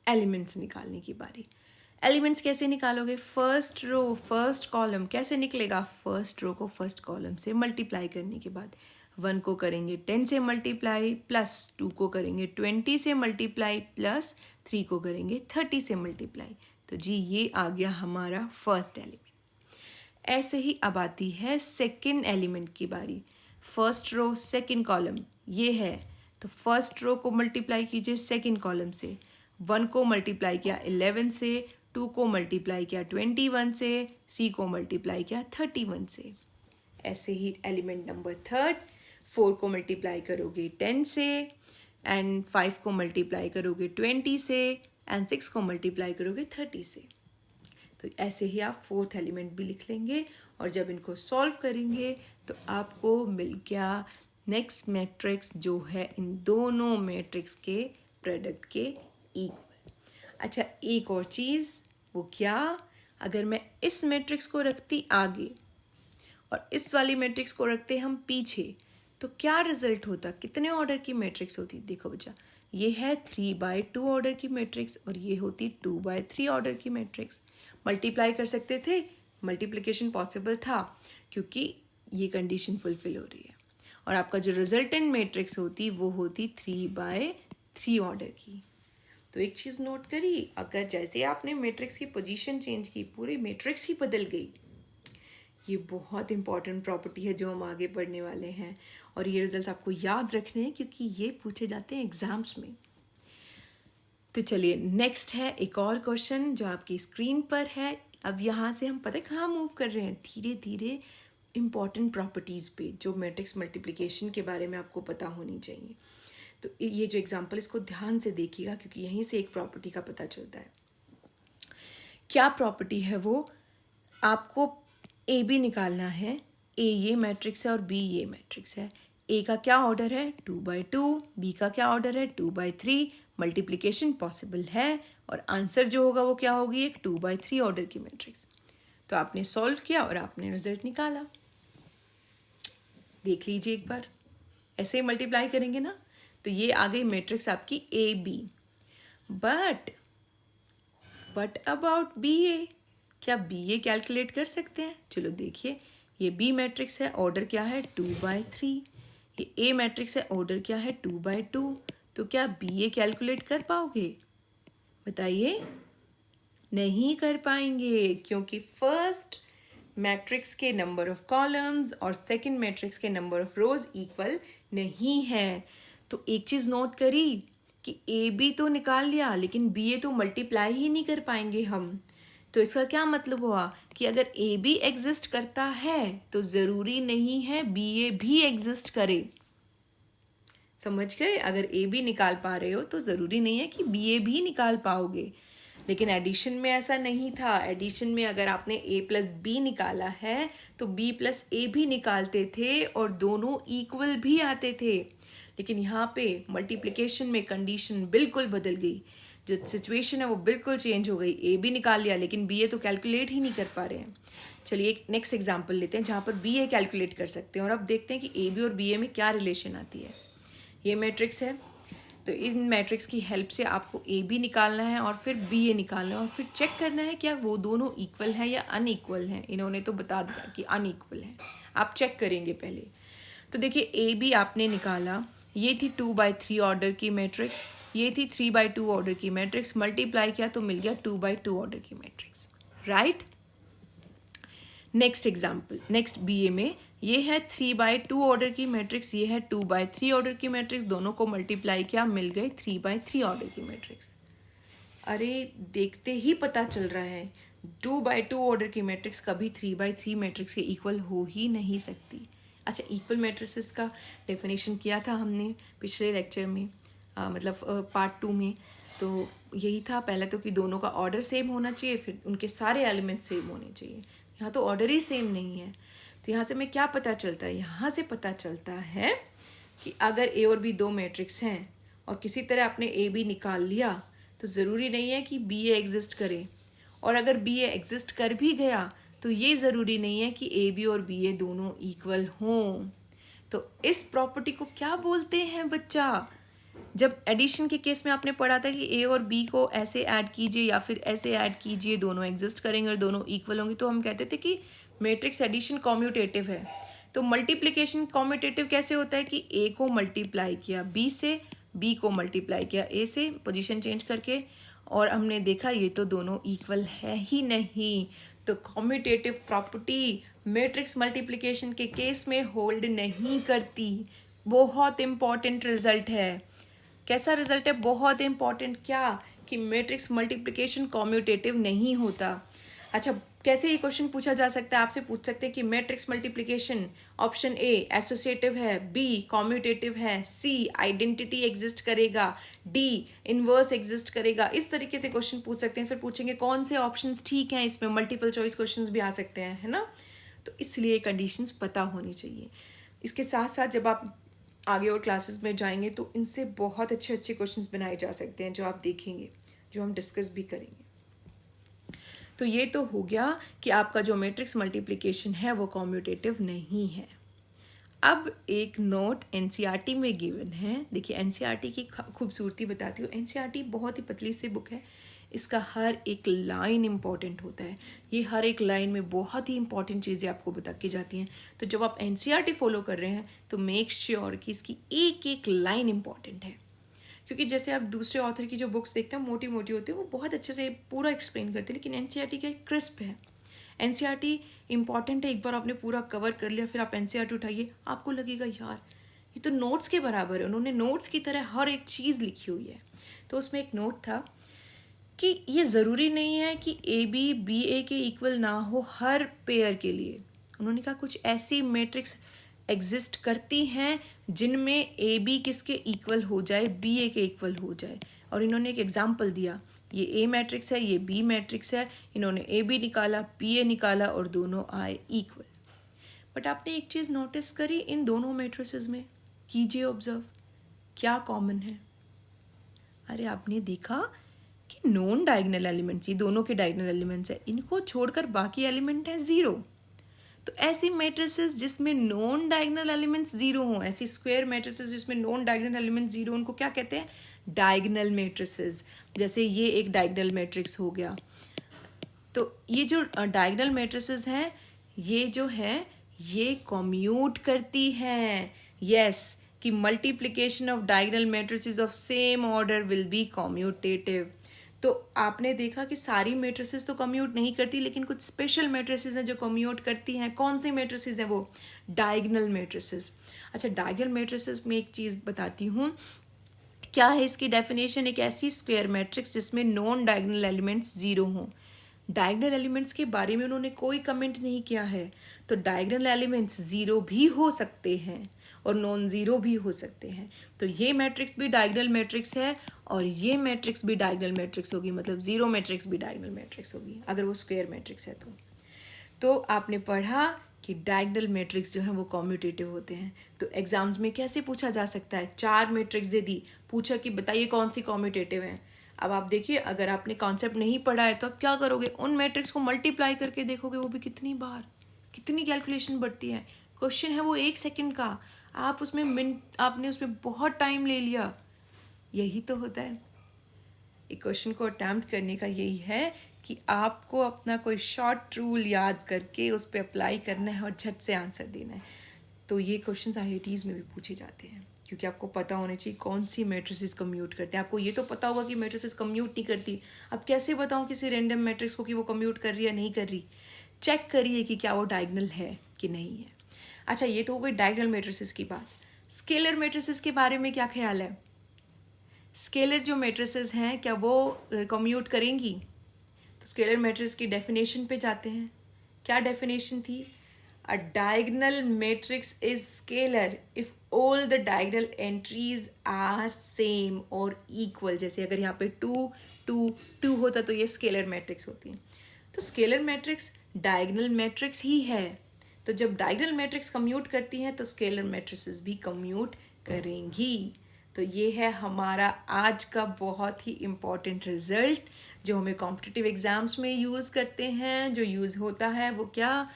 A: एलिमेंट्स निकालने की बारी। एलिमेंट्स कैसे निकालोगे, फर्स्ट रो फर्स्ट कॉलम कैसे निकलेगा, फर्स्ट रो को फर्स्ट कॉलम से मल्टीप्लाई करने के बाद 1 को करेंगे 10 से मल्टीप्लाई, प्लस 2 को करेंगे 20 से मल्टीप्लाई, प्लस 3 को करेंगे 30 से मल्टीप्लाई। तो जी ये आ गया हमारा फर्स्ट एलिमेंट। ऐसे ही अब आती है सेकंड एलिमेंट की बारी। फर्स्ट रो सेकंड कॉलम ये है, तो फर्स्ट रो को मल्टीप्लाई कीजिए सेकंड कॉलम से। 1 को मल्टीप्लाई किया 11 से, 2 को मल्टीप्लाई किया 21 से, 3 को मल्टीप्लाई किया 31 से। ऐसे ही एलिमेंट नंबर थर्ड, 4 को मल्टीप्लाई करोगे 10 से, एंड 5 को मल्टीप्लाई करोगे 20 से, एंड 6 को मल्टीप्लाई करोगे 30 से। तो ऐसे ही आप फोर्थ एलिमेंट भी लिख लेंगे, और जब इनको सॉल्व करेंगे तो आपको मिल गया नेक्स्ट मैट्रिक्स जो है इन दोनों मैट्रिक्स के प्रोडक्ट के इक्वल। अच्छा एक और चीज़, वो क्या, अगर मैं इस मैट्रिक्स को रखती आगे और इस वाली मैट्रिक्स को रखते हम पीछे तो क्या रिजल्ट होता, कितने ऑर्डर की मैट्रिक्स होती। देखो बच्चा ये है 3/2 ऑर्डर की मैट्रिक्स और ये होती 2/3 ऑर्डर की मैट्रिक्स। मल्टीप्लाई कर सकते थे, मल्टीप्लिकेशन पॉसिबल था क्योंकि ये कंडीशन फुलफिल हो रही है, और आपका जो रिजल्टेंट मैट्रिक्स होती वो होती 3/3 ऑर्डर की। तो एक चीज़ नोट करी, अगर जैसे आपने मैट्रिक्स की पोजीशन चेंज की पूरी मैट्रिक्स ही बदल गई। ये बहुत इंपॉर्टेंट प्रॉपर्टी है जो हम आगे पढ़ने वाले हैं, और ये रिजल्ट्स आपको याद रखने हैं क्योंकि ये पूछे जाते हैं एग्जाम्स में। तो चलिए नेक्स्ट है एक और क्वेश्चन जो आपकी स्क्रीन पर है। अब यहाँ से हम पता है कहाँ मूव कर रहे हैं, धीरे धीरे इम्पॉर्टेंट प्रॉपर्टीज़ पे जो मैट्रिक्स मल्टीप्लिकेशन के बारे में आपको पता होनी चाहिए। तो ये जो एग्जाम्पल इसको ध्यान से देखिएगा क्योंकि यहीं से एक प्रॉपर्टी का पता चलता है। क्या प्रॉपर्टी है वो, आपको ए बी निकालना है। ए ये मैट्रिक्स है और बी ये मैट्रिक्स है। ए का क्या ऑर्डर है, 2/2, बी का क्या ऑर्डर है, 2/3। मल्टीप्लिकेशन पॉसिबल है और आंसर जो होगा वो क्या होगी, एक 2/3 ऑर्डर की मैट्रिक्स। तो आपने सॉल्व किया और आपने रिजल्ट निकाला। देख लीजिए एक बार, ऐसे ही मल्टीप्लाई करेंगे ना, तो ये आ गई मैट्रिक्स आपकी A B. But about B A, क्या बी ए कैलकुलेट कर सकते हैं। चलो देखिए, ये बी मैट्रिक्स है, ऑर्डर क्या है 2/3। ये ए मैट्रिक्स है, ऑर्डर क्या है 2/2। तो क्या बी ए कैलकुलेट कर पाओगे, बताइए। नहीं कर पाएंगे क्योंकि फर्स्ट मैट्रिक्स के नंबर ऑफ कॉलम्स और सेकंड मैट्रिक्स के नंबर ऑफ रोज इक्वल नहीं है। तो एक चीज़ नोट करी कि ए बी तो निकाल लिया लेकिन बी ए तो मल्टीप्लाई ही नहीं कर पाएंगे हम। तो इसका क्या मतलब हुआ कि अगर ए बी एग्जिस्ट करता है तो ज़रूरी नहीं है बी ए भी एग्जिस्ट करे। समझ गए, अगर ए बी निकाल पा रहे हो तो ज़रूरी नहीं है कि बी ए भी निकाल पाओगे। लेकिन एडिशन में ऐसा नहीं था। एडिशन में अगर आपने a प्लस बी निकाला है तो b प्लस ए भी निकालते थे और दोनों इक्वल भी आते थे। लेकिन यहाँ पे मल्टीप्लिकेशन में कंडीशन बिल्कुल बदल गई, जो सिचुएशन है वो बिल्कुल चेंज हो गई। ए भी निकाल लिया लेकिन बी ए तो कैलकुलेट ही नहीं कर पा रहे हैं। चलिए एक नेक्स्ट एग्जाम्पल लेते हैं जहाँ पर बी ए कैलकुलेट कर सकते हैं, और अब देखते हैं कि ए बी और बी ए में क्या रिलेशन आती है। ये मैट्रिक्स है, तो इन मैट्रिक्स की हेल्प से आपको ए बी निकालना है और फिर बी ए निकालना है और फिर चेक करना है क्या वो दोनों इक्वल हैं या अनइक्वल हैं। इन्होंने तो बता दिया कि अनइक्वल हैं, आप चेक करेंगे पहले। तो देखिए ए बी आपने निकाला, ये थी 2/3 ऑर्डर की मैट्रिक्स, ये थी 3/2 ऑर्डर की मैट्रिक्स, मल्टीप्लाई किया तो मिल गया 2/2 ऑर्डर की matrix, right. Next example, next BA में ये है 3/2 ऑर्डर की मैट्रिक्स, ये है 2/3 ऑर्डर की मैट्रिक्स, दोनों को मल्टीप्लाई किया मिल गई 3/3 ऑर्डर की मैट्रिक्स। अरे देखते ही पता चल रहा है 2/2 ऑर्डर की मैट्रिक्स कभी 3/3 मैट्रिक्स के इक्वल हो ही नहीं सकती। अच्छा, इक्वल मैट्रिसेस का डेफिनेशन किया था हमने पिछले लेक्चर में, मतलब पार्ट 2 में। तो यही था पहले तो कि दोनों का ऑर्डर सेम होना चाहिए, फिर उनके सारे एलिमेंट सेम होने चाहिए। यहाँ तो ऑर्डर ही सेम नहीं है, तो यहाँ से हमें क्या पता चलता है? यहाँ से पता चलता है कि अगर ए और बी दो मैट्रिक्स हैं और किसी तरह आपने ए बी निकाल लिया तो ज़रूरी नहीं है कि बी ए एग्जिस्ट करे, और अगर बी ए एग्जिस्ट कर भी गया तो ये ज़रूरी नहीं है कि ए बी और बी ए दोनों इक्वल हों। तो इस प्रॉपर्टी को क्या बोलते हैं बच्चा? जब एडिशन के केस में आपने पढ़ा था कि ए और बी को ऐसे ऐड कीजिए या फिर ऐसे ऐड कीजिए, दोनों एग्जिस्ट करेंगे और दोनों इक्वल होंगे, तो हम कहते थे कि मैट्रिक्स एडिशन कॉम्यूटेटिव है। तो मल्टीप्लिकेशन कॉम्यूटेटिव कैसे होता है कि ए को मल्टीप्लाई किया बी से, बी को मल्टीप्लाई किया ए से, पोजीशन चेंज करके, और हमने देखा ये तो दोनों इक्वल है ही नहीं। तो कॉम्यूटेटिव प्रॉपर्टी मैट्रिक्स मल्टीप्लिकेशन के केस में होल्ड नहीं करती। बहुत इंपॉर्टेंट रिजल्ट है। कैसा रिजल्ट है? बहुत इंपॉर्टेंट। क्या? कि मैट्रिक्स मल्टीप्लिकेशन कॉम्यूटेटिव नहीं होता। अच्छा, कैसे ये क्वेश्चन पूछा जा सकता है? आपसे पूछ सकते हैं कि matrix multiplication option A associative है, बी कॉम्यूटेटिव है, सी आइडेंटिटी एग्जिस्ट करेगा, डी इनवर्स एग्जिस्ट करेगा। इस तरीके से क्वेश्चन पूछ सकते हैं। फिर पूछेंगे कौन से ऑप्शंस ठीक हैं, इसमें मल्टीपल चॉइस क्वेश्चंस भी आ सकते हैं, है ना। तो इसलिए कंडीशंस पता होनी चाहिए। इसके साथ साथ जब आप आगे और क्लासेस में जाएंगे तो इनसे बहुत अच्छे अच्छे क्वेश्चंस बनाए जा सकते हैं, जो आप देखेंगे, जो हम डिस्कस भी करेंगे। तो ये तो हो गया कि आपका जो मैट्रिक्स मल्टीप्लिकेशन है वो कॉम्यूटेटिव नहीं है। अब एक नोट एनसीईआरटी में गिवन है। देखिए एनसीईआरटी की खूबसूरती बताती हूँ। एनसीईआरटी बहुत ही पतली सी बुक है, इसका हर एक लाइन इम्पॉर्टेंट होता है। ये हर एक लाइन में बहुत ही इंपॉर्टेंट चीज़ें आपको बता की जाती हैं। तो जब आप एनसीईआरटी फॉलो कर रहे हैं तो मेक श्योर कि इसकी एक एक लाइन इम्पॉर्टेंट है, क्योंकि जैसे आप दूसरे ऑथर की जो बुक्स देखते हैं मोटी मोटी होती है, वो बहुत अच्छे से पूरा एक्सप्लेन करते हैं, लेकिन एनसीईआरटी का क्रिस्प है। एनसीईआरटी इंपॉर्टेंट है, एक बार आपने पूरा कवर कर लिया, फिर आप एनसीईआरटी उठाइए, आपको लगेगा यार ये तो नोट्स के बराबर है, उन्होंने नोट्स की तरह हर एक चीज़ लिखी हुई है। तो उसमें एक नोट था कि ये ज़रूरी नहीं है कि ए बी बी ए के इक्वल ना हो हर पेयर के लिए। उन्होंने कहा कुछ ऐसी मैट्रिक्स एग्जिस्ट करती हैं जिनमें ए बी किसके इक्वल हो जाए, बी ए के इक्वल हो जाए। और इन्होंने एक एग्जांपल दिया, ये ए मैट्रिक्स है, ये बी मैट्रिक्स है, इन्होंने ए बी निकाला, बी ए निकाला और दोनों आए इक्वल। बट आपने एक चीज़ नोटिस करी इन दोनों मैट्रिसेस में? कीजिए ऑब्जर्व, क्या कॉमन है? अरे आपने देखा कि नॉन डायगोनल एलिमेंट्स, ये दोनों के डायगोनल एलिमेंट्स है, इनको छोड़कर बाकी एलिमेंट है ज़ीरो। तो ऐसी मैट्रिसेस जिसमें नॉन डायगोनल एलिमेंट्स ज़ीरो हों, ऐसी स्क्वायर मैट्रिसेस जिसमें नॉन डायगोनल एलिमेंट्स ज़ीरो, उनको क्या कहते हैं? Diagonal matrices. जैसे ये एक डायगोनल मैट्रिक्स हो गया। तो ये जो डायगोनल मैट्रिसेस हैं, ये जो है ये कम्यूट करती हैं। यस, कि multiplication of diagonal matrices of same order will be commutative. तो आपने देखा कि सारी मैट्रिसेस तो कम्यूट नहीं करती, लेकिन कुछ स्पेशल मैट्रिसेस हैं जो कम्यूट करती हैं। कौन सी मैट्रिसेस हैं वो? Diagonal matrices. अच्छा, डायगोनल मैट्रिसेस में एक चीज़ बताती हूँ, क्या है इसकी डेफिनेशन? एक ऐसी स्क्वायर मैट्रिक्स जिसमें नॉन डायगोनल एलिमेंट्स ज़ीरो हों। डायगोनल एलिमेंट्स के बारे में उन्होंने कोई कमेंट नहीं किया है। तो डायगोनल एलिमेंट्स ज़ीरो भी हो सकते हैं और नॉन ज़ीरो भी हो सकते हैं। तो ये मैट्रिक्स भी डायगोनल मैट्रिक्स है और ये मैट्रिक्स भी डायगोनल मैट्रिक्स होगी, मतलब ज़ीरो मैट्रिक्स भी डायगोनल मैट्रिक्स होगी अगर वो स्क्वायर मैट्रिक्स है। तो आपने पढ़ा कि डायगोनल मैट्रिक्स जो हैं वो कॉम्यूटेटिव होते हैं। तो एग्जाम्स में कैसे पूछा जा सकता है? 4 मैट्रिक्स दे दी, पूछा कि बताइए कौन सी कॉम्यूटेटिव है। अब आप देखिए, अगर आपने कॉन्सेप्ट नहीं पढ़ा है तो आप क्या करोगे? उन मैट्रिक्स को मल्टीप्लाई करके देखोगे, वो भी कितनी बार, कितनी कैलकुलेशन बढ़ती है। क्वेश्चन है वो 1 सेकंड का, आप उसमें आपने उसमें बहुत टाइम ले लिया। यही तो होता है एक क्वेश्चन को अटैम्प्ट करने का, यही है कि आपको अपना कोई शॉर्ट रूल याद करके उस पर अप्लाई करना है और झट से आंसर देना है। तो ये क्वेश्चन IITs में भी पूछे जाते हैं, क्योंकि आपको पता होना चाहिए कौन सी मैट्रिसेस कम्यूट करते हैं। आपको ये तो पता होगा कि मैट्रिसेस कम्यूट नहीं करती, अब कैसे बताऊँ किसी रैंडम मैट्रिक्स को कि वो कम्यूट कर रही है नहीं कर रही। चेक करिए कि क्या वो डायगोनल है कि नहीं है। अच्छा, ये तो हो गई डायगोनल मैट्रिसेस की बात। स्केलर मैट्रिसेस के बारे में क्या ख्याल है? स्केलर जो मैट्रिसेस हैं क्या वो कम्यूट करेंगी? तो स्केलर मैट्रिक्स की डेफिनेशन पे जाते हैं। क्या डेफिनेशन थी? A diagonal matrix is scalar if all the diagonal entries are same और इक्वल। जैसे अगर यहाँ पे 2 2 2 होता तो ये स्केलर मैट्रिक्स होती है। तो स्केलर मैट्रिक्स डायगोनल मैट्रिक्स ही है। तो जब डायगोनल मैट्रिक्स कम्यूट करती हैं तो स्केलर मैट्रिसेस भी कम्यूट करेंगी। तो ये है हमारा आज का बहुत ही इम्पॉर्टेंट रिजल्ट जो हमें कॉम्पिटिटिव एग्जाम्स में यूज़ करते हैं। जो यूज़ होता है वो क्या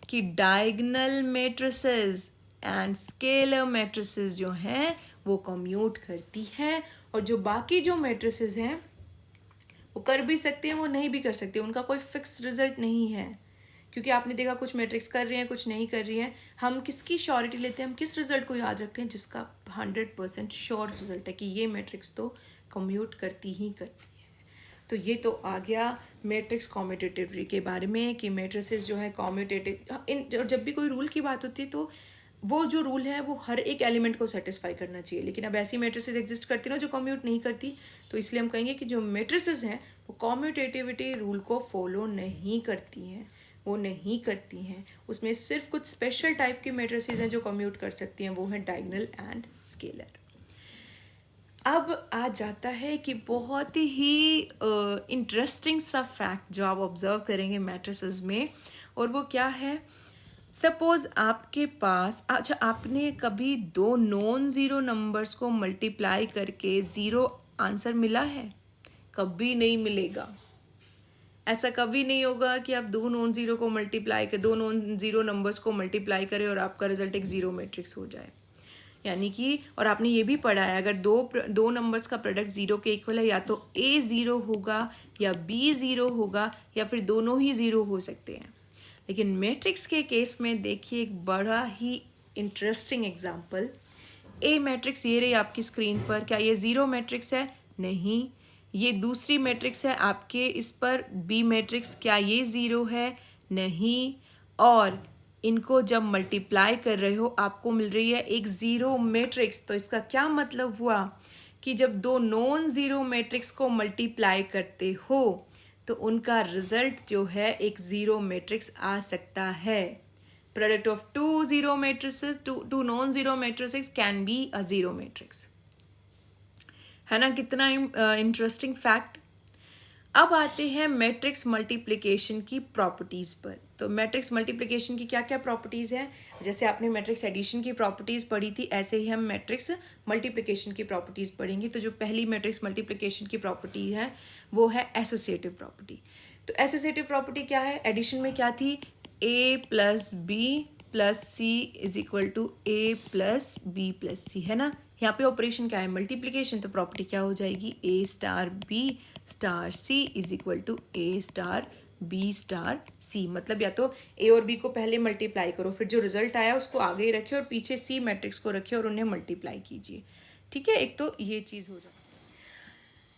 A: कि diagonal matrices and scalar matrices जो हैं वो कम्यूट करती हैं, और जो बाकी जो मैट्रिसेस हैं वो कर भी सकते हैं, वो नहीं भी कर सकते, उनका कोई फिक्स रिजल्ट नहीं है। क्योंकि आपने देखा कुछ मैट्रिक्स कर रही हैं, कुछ नहीं कर रही हैं। हम किसकी श्योरिटी लेते हैं, हम किस रिजल्ट को याद रखते हैं? जिसका 100% श्योर रिजल्ट है कि ये मैट्रिक्स तो कम्यूट करती ही करती है। तो ये तो आ गया मैट्रिक्स कॉम्यूटेटिव के बारे में कि मैट्रिसेस जो है कॉम्यूटेटिव। जब भी कोई रूल की बात होती है तो वो जो रूल है वो हर एक एलिमेंट को सेटिस्फाई करना चाहिए। लेकिन अब ऐसी मैट्रिसेस एग्जिस्ट करती ना जो कम्यूट नहीं करती, तो इसलिए हम कहेंगे कि जो मैट्रिसेस हैं वो कॉम्यूटेटिविटी रूल को फॉलो नहीं करती हैं, वो नहीं करती हैं। उसमें सिर्फ कुछ स्पेशल टाइप की मैट्रिसेस हैं जो कम्यूट कर सकती हैं, वो हैं डायगोनल एंड स्केलर। अब आ जाता है कि बहुत ही इंटरेस्टिंग सा फैक्ट जो आप ऑब्जर्व करेंगे मैट्रिसेस में, और वो क्या है? सपोज आपके पास, अच्छा, आपने कभी दो नॉन ज़ीरो नंबर्स को मल्टीप्लाई करके ज़ीरो आंसर मिला है? कभी नहीं मिलेगा। ऐसा कभी नहीं होगा कि आप दो नॉन ज़ीरो को मल्टीप्लाई कर, दो नॉन ज़ीरो नंबर्स को मल्टीप्लाई करें और आपका रिजल्ट एक ज़ीरो मैट्रिक्स हो जाए। यानी कि, और आपने ये भी पढ़ा है, अगर दो नंबर्स का प्रोडक्ट ज़ीरो के इक्वल है, या तो A ज़ीरो होगा या B ज़ीरो होगा, या फिर दोनों ही ज़ीरो हो सकते हैं। लेकिन मैट्रिक्स के केस में देखिए एक बड़ा ही इंटरेस्टिंग एग्जाम्पल। A मैट्रिक्स ये रही आपकी स्क्रीन पर, क्या ये ज़ीरो मैट्रिक्स है? नहीं। ये दूसरी मैट्रिक्स है आपके इस पर B मैट्रिक्स, क्या ये ज़ीरो है? नहीं। और इनको जब मल्टीप्लाई कर रहे हो आपको मिल रही है एक ज़ीरो मैट्रिक्स। तो इसका क्या मतलब हुआ कि जब दो नॉन ज़ीरो मैट्रिक्स को मल्टीप्लाई करते हो तो उनका रिजल्ट जो है एक ज़ीरो मैट्रिक्स आ सकता है। Product of two zero matrices, two non zero matrices can be a zero matrix. है ना, कितना इंटरेस्टिंग फैक्ट। अब आते हैं मैट्रिक्स मल्टीप्लिकेशन की प्रॉपर्टीज़ पर। तो मैट्रिक्स मल्टीप्लिकेशन की क्या क्या प्रॉपर्टीज़ हैं? जैसे आपने मैट्रिक्स एडिशन की प्रॉपर्टीज़ पढ़ी थी, ऐसे ही हम मैट्रिक्स मल्टीप्लिकेशन की प्रॉपर्टीज़ पढ़ेंगे। तो जो पहली मैट्रिक्स मल्टीप्लिकेशन की प्रॉपर्टी है वो है एसोसिएटिव प्रॉपर्टी। तो एसोसिएटिव प्रॉपर्टी क्या है? एडिशन में क्या थी? A plus B plus C is equal to A plus B plus C, है ना। यहाँ पे ऑपरेशन क्या है? मल्टीप्लिकेशन। तो प्रॉपर्टी क्या हो जाएगी? A star B star C is equal to A star B star C। मतलब या तो A और B को पहले मल्टीप्लाई करो, फिर जो रिजल्ट आया उसको आगे रखे और पीछे C मैट्रिक्स को रखे और उन्हें मल्टीप्लाई कीजिए। ठीक है, एक तो ये चीज़ हो जाए।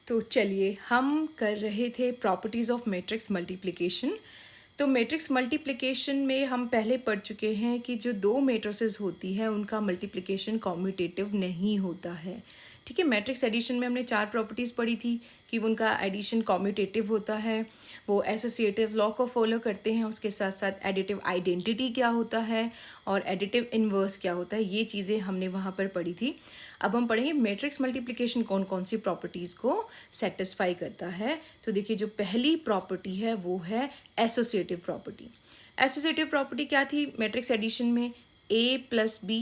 A: तो चलिए, हम कर रहे थे प्रॉपर्टीज़ ऑफ मैट्रिक्स मल्टीप्लिकेशन। तो मैट्रिक्स मल्टीप्लिकेशन में हम पहले पढ़ चुके हैं कि जो दो मैट्रिसेस होती है उनका मल्टीप्लिकेशन कॉम्यूटेटिव नहीं होता है। ठीक है, मैट्रिक्स एडिशन में हमने चार प्रॉपर्टीज़ पढ़ी थी कि उनका एडिशन कॉम्यूटेटिव होता है, वो एसोसिएटिव लॉ को फॉलो करते हैं, उसके साथ साथ एडिटिव आइडेंटिटी क्या होता है और एडिटिव इन्वर्स क्या होता है, ये चीज़ें हमने वहाँ पर पढ़ी थी। अब हम पढ़ेंगे मैट्रिक्स मल्टीप्लिकेशन कौन कौन सी प्रॉपर्टीज़ को सेटिस्फाई करता है। तो देखिए, जो पहली प्रॉपर्टी है वो है एसोसिएटिव प्रॉपर्टी। एसोसिएटिव प्रॉपर्टी क्या थी मैट्रिक्स एडिशन में? A plus B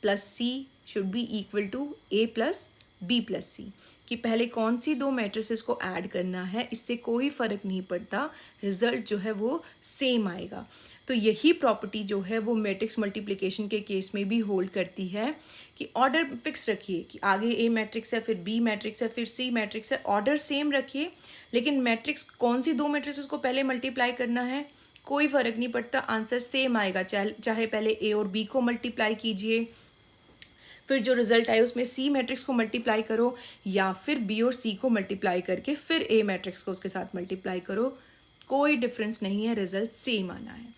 A: plus C should be equal to A plus B plus C. कि पहले कौन सी दो मैट्रिसेस को ऐड करना है, इससे कोई फ़र्क नहीं पड़ता, रिजल्ट जो है वो सेम आएगा। तो यही प्रॉपर्टी जो है वो मैट्रिक्स मल्टीप्लिकेशन के केस में भी होल्ड करती है कि ऑर्डर फिक्स रखिए कि आगे A मैट्रिक्स है, फिर B मैट्रिक्स है, फिर C मैट्रिक्स है, ऑर्डर सेम रखिए, लेकिन मैट्रिक्स कौन सी दो मैट्रिक्स को पहले मल्टीप्लाई करना है, कोई फ़र्क नहीं पड़ता, आंसर सेम आएगा। चाहे पहले ए और बी को मल्टीप्लाई कीजिए, फिर जो रिजल्ट आए उसमें सी मैट्रिक्स को मल्टीप्लाई करो, या फिर बी और सी को मल्टीप्लाई करके फिर ए मैट्रिक्स को उसके साथ मल्टीप्लाई करो, कोई डिफरेंस नहीं है, रिजल्ट सेम आना है।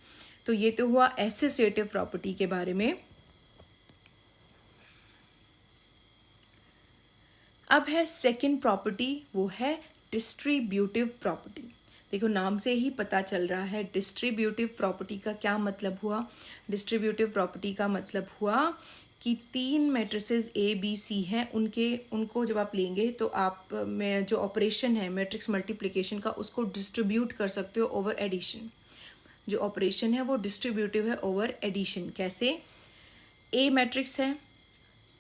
A: तो ये तो हुआ एसोसिएटिव प्रॉपर्टी के बारे में। अब है सेकंड प्रॉपर्टी, वो है डिस्ट्रीब्यूटिव प्रॉपर्टी। देखो नाम से ही पता चल रहा है डिस्ट्रीब्यूटिव प्रॉपर्टी का क्या मतलब हुआ। डिस्ट्रीब्यूटिव प्रॉपर्टी का मतलब हुआ कि तीन मैट्रिसेस ए बी सी हैं, उनको जब आप लेंगे तो आप में जो ऑपरेशन है मैट्रिक्स मल्टीप्लिकेशन का उसको डिस्ट्रीब्यूट कर सकते हो ओवर एडिशन। जो ऑपरेशन है वो डिस्ट्रीब्यूटिव है ओवर एडिशन। कैसे? ए मैट्रिक्स है,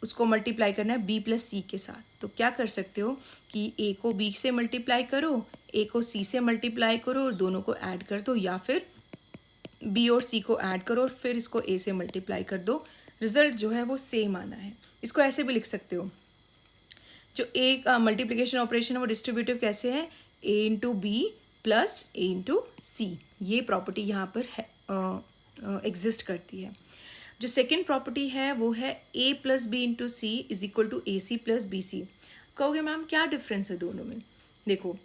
A: उसको मल्टीप्लाई करना है बी प्लस सी के साथ, तो क्या कर सकते हो कि ए को बी से मल्टीप्लाई करो, ए को सी से मल्टीप्लाई करो और दोनों को ऐड कर दो, या फिर बी और सी को ऐड करो और फिर इसको ए से मल्टीप्लाई कर दो, रिजल्ट जो है वो सेम आना है। इसको ऐसे भी लिख सकते हो, जो ए का मल्टीप्लिकेशन ऑपरेशन है वो डिस्ट्रीब्यूटिव कैसे है, ए इंटू बी प्लस ए इंटू सी, ये प्रॉपर्टी यहाँ पर एग्जिस्ट करती है। जो सेकेंड प्रॉपर्टी है वो है A plus B into C is equal to A C plus B C. कहोगे मैम क्या डिफरेंस है दोनों में? देखो,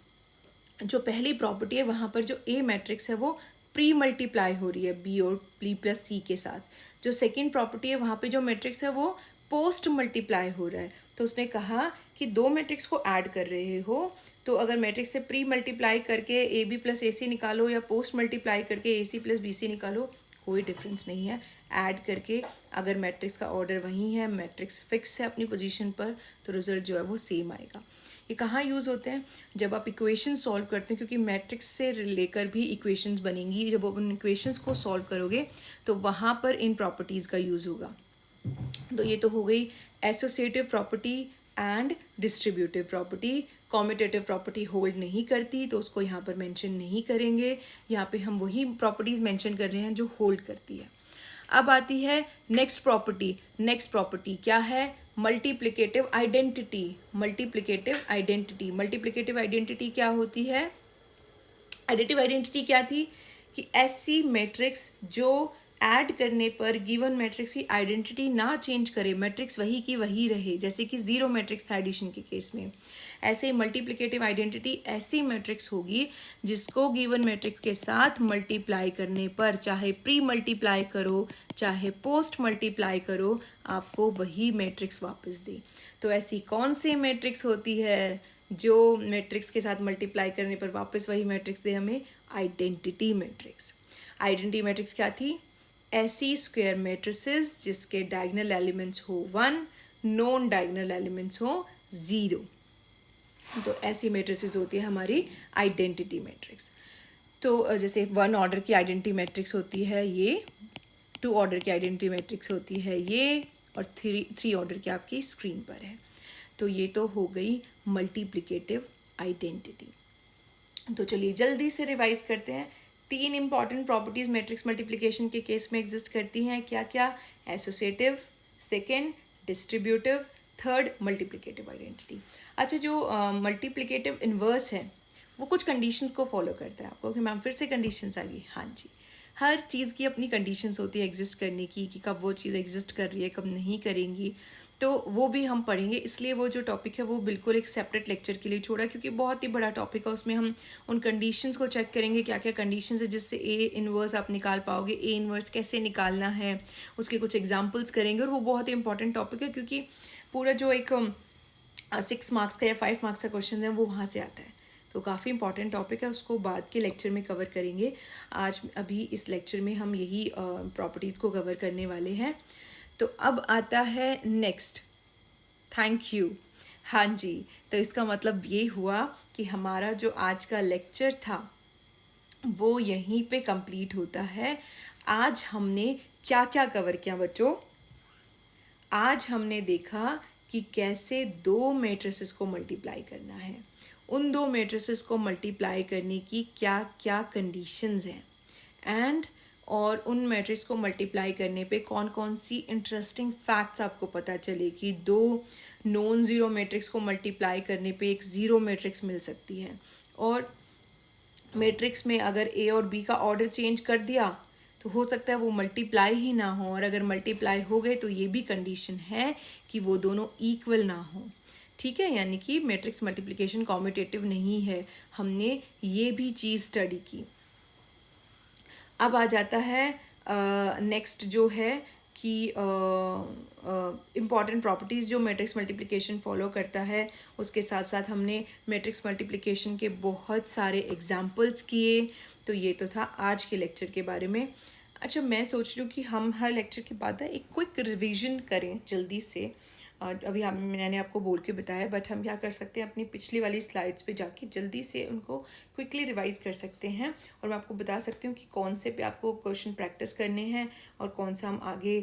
A: जो पहली प्रॉपर्टी है वहाँ पर जो ए मैट्रिक्स है वो प्री मल्टीप्लाई हो रही है बी और बी प्लस सी के साथ। जो सेकेंड प्रॉपर्टी है वहाँ पे जो मैट्रिक्स है वो पोस्ट मल्टीप्लाई हो रहा है। तो उसने कहा कि दो मैट्रिक्स को ऐड कर रहे हो, तो अगर मैट्रिक्स से प्री मल्टीप्लाई करके ए बी प्लस ए सी निकालो या पोस्ट मल्टीप्लाई करके ए सी प्लस बी सी निकालो, कोई डिफरेंस नहीं है। ऐड करके अगर मैट्रिक्स का ऑर्डर वही है, मैट्रिक्स फिक्स है अपनी पोजीशन पर, तो रिजल्ट जो है वो सेम आएगा। ये कहाँ यूज़ होते हैं? जब आप इक्वेशन सॉल्व करते हैं, क्योंकि मैट्रिक्स से लेकर भी इक्वेशंस बनेंगी। जब आप उन इक्वेशंस को सॉल्व करोगे तो वहाँ पर इन प्रॉपर्टीज़ का यूज़ होगा। तो ये तो हो गई associative property and distributive property. Commutative property hold नहीं करती तो उसको यहाँ पर मेंशन नहीं करेंगे। यहाँ पे हम वही प्रॉपर्टीज़ मेंशन कर रहे हैं जो होल्ड करती है। अब आती है नेक्स्ट प्रॉपर्टी। नेक्स्ट प्रॉपर्टी क्या है? Multiplicative identity. Multiplicative identity, multiplicative identity क्या होती है? एडिटिव आइडेंटिटी क्या थी कि ऐसी मैट्रिक्स जो ऐड करने पर गिवन मैट्रिक्स की आइडेंटिटी ना चेंज करे, मैट्रिक्स वही की वही रहे, जैसे कि जीरो मैट्रिक्स था एडिशन के केस में। ऐसे ही मल्टीप्लिकेटिव आइडेंटिटी ऐसी मैट्रिक्स होगी जिसको गिवन मैट्रिक्स के साथ मल्टीप्लाई करने पर, चाहे प्री मल्टीप्लाई करो चाहे पोस्ट मल्टीप्लाई करो, आपको वही मैट्रिक्स वापस दे। तो ऐसी कौन सी मैट्रिक्स होती है जो मैट्रिक्स के साथ मल्टीप्लाई करने पर वापस वही मैट्रिक्स दे हमें? Identity matrix. आइडेंटिटी मैट्रिक्स क्या थी? ऐसी स्क्वायर मैट्रिसेस जिसके डायगोनल एलिमेंट्स हो 1, नॉन डायगोनल एलिमेंट्स हो 0। तो ऐसी मैट्रिसेस होती है हमारी आइडेंटिटी मैट्रिक्स। तो जैसे 1 ऑर्डर की आइडेंटिटी मैट्रिक्स होती है ये, 2 ऑर्डर की आइडेंटिटी मैट्रिक्स होती है ये, और 3 ऑर्डर की आपकी स्क्रीन पर है। तो ये तो हो गई मल्टीप्लिकेटिव आइडेंटिटी। तो चलिए जल्दी से रिवाइज करते हैं। 3 इंपॉर्टेंट प्रॉपर्टीज मैट्रिक्स मल्टीप्लिकेशन के केस में एग्जिस्ट करती हैं। क्या क्या? Associative, second distributive, third multiplicative identity. अच्छा, जो मल्टीप्लिकेटिव इन्वर्स है वो कुछ कंडीशंस को फॉलो करता है। आपको कि मैम फिर से कंडीशंस आ गई? हाँ जी, हर चीज़ की अपनी कंडीशंस होती है एग्जिस्ट करने की, कि कब वो चीज़ एग्जिस्ट कर रही है कब नहीं करेंगी, तो वो भी हम पढ़ेंगे। इसलिए वो जो टॉपिक है वो बिल्कुल एक सेपरेट लेक्चर के लिए छोड़ा, क्योंकि बहुत ही बड़ा टॉपिक है। उसमें हम उन कंडीशंस को चेक करेंगे, क्या क्या कंडीशंस है जिससे ए इन्वर्स आप निकाल पाओगे, ए इन्वर्स कैसे निकालना है, उसके कुछ एग्जांपल्स करेंगे। और वो बहुत ही इंपॉर्टेंट टॉपिक है, क्योंकि पूरा जो एक 6 मार्क्स का या 5 मार्क्स का क्वेश्चन है वो वहाँ से आता है। तो काफ़ी इंपॉर्टेंट टॉपिक है, उसको बाद के लेक्चर में कवर करेंगे। आज अभी इस लेक्चर में हम यही प्रॉपर्टीज़ को कवर करने वाले हैं। तो अब आता है नेक्स्ट। Thank you. हाँ जी, तो इसका मतलब ये हुआ कि हमारा जो आज का लेक्चर था वो यहीं पे कंप्लीट होता है। आज हमने क्या क्या कवर किया बच्चों? आज हमने देखा कि कैसे 2 मैट्रिसेस को मल्टीप्लाई करना है, उन 2 मैट्रिसेस को मल्टीप्लाई करने की क्या क्या कंडीशंस हैं, एंड और उन मैट्रिक्स को मल्टीप्लाई करने पे कौन कौन सी इंटरेस्टिंग फैक्ट्स आपको पता चले कि 2 नॉन ज़ीरो मैट्रिक्स को मल्टीप्लाई करने पे एक ज़ीरो मैट्रिक्स मिल सकती है, और मैट्रिक्स में अगर ए और बी का ऑर्डर चेंज कर दिया तो हो सकता है वो मल्टीप्लाई ही ना हो, और अगर मल्टीप्लाई हो गए तो ये भी कंडीशन है कि वो दोनों इक्वल ना हो। ठीक है, यानी कि मैट्रिक्स मल्टीप्लिकेशन कॉम्यूटेटिव नहीं है। हमने ये भी चीज़ स्टडी की। अब आ जाता है नेक्स्ट जो है कि इम्पॉर्टेंट प्रॉपर्टीज़ जो मैट्रिक्स मल्टीप्लिकेशन फॉलो करता है। उसके साथ साथ हमने मैट्रिक्स मल्टीप्लिकेशन के बहुत सारे एग्जाम्पल्स किए। तो ये तो था आज के लेक्चर के बारे में। अच्छा, मैं सोच रही हूँ कि हम हर लेक्चर के बाद एक क्विक रिवीजन करें जल्दी से। अभी मैंने आपको बोल के बताया, बट हम क्या कर सकते हैं, अपनी पिछली वाली स्लाइड्स पे जाके जल्दी से उनको क्विकली रिवाइज कर सकते हैं, और मैं आपको बता सकती हूँ कि कौन से पे आपको क्वेश्चन प्रैक्टिस करने हैं और कौन सा हम आगे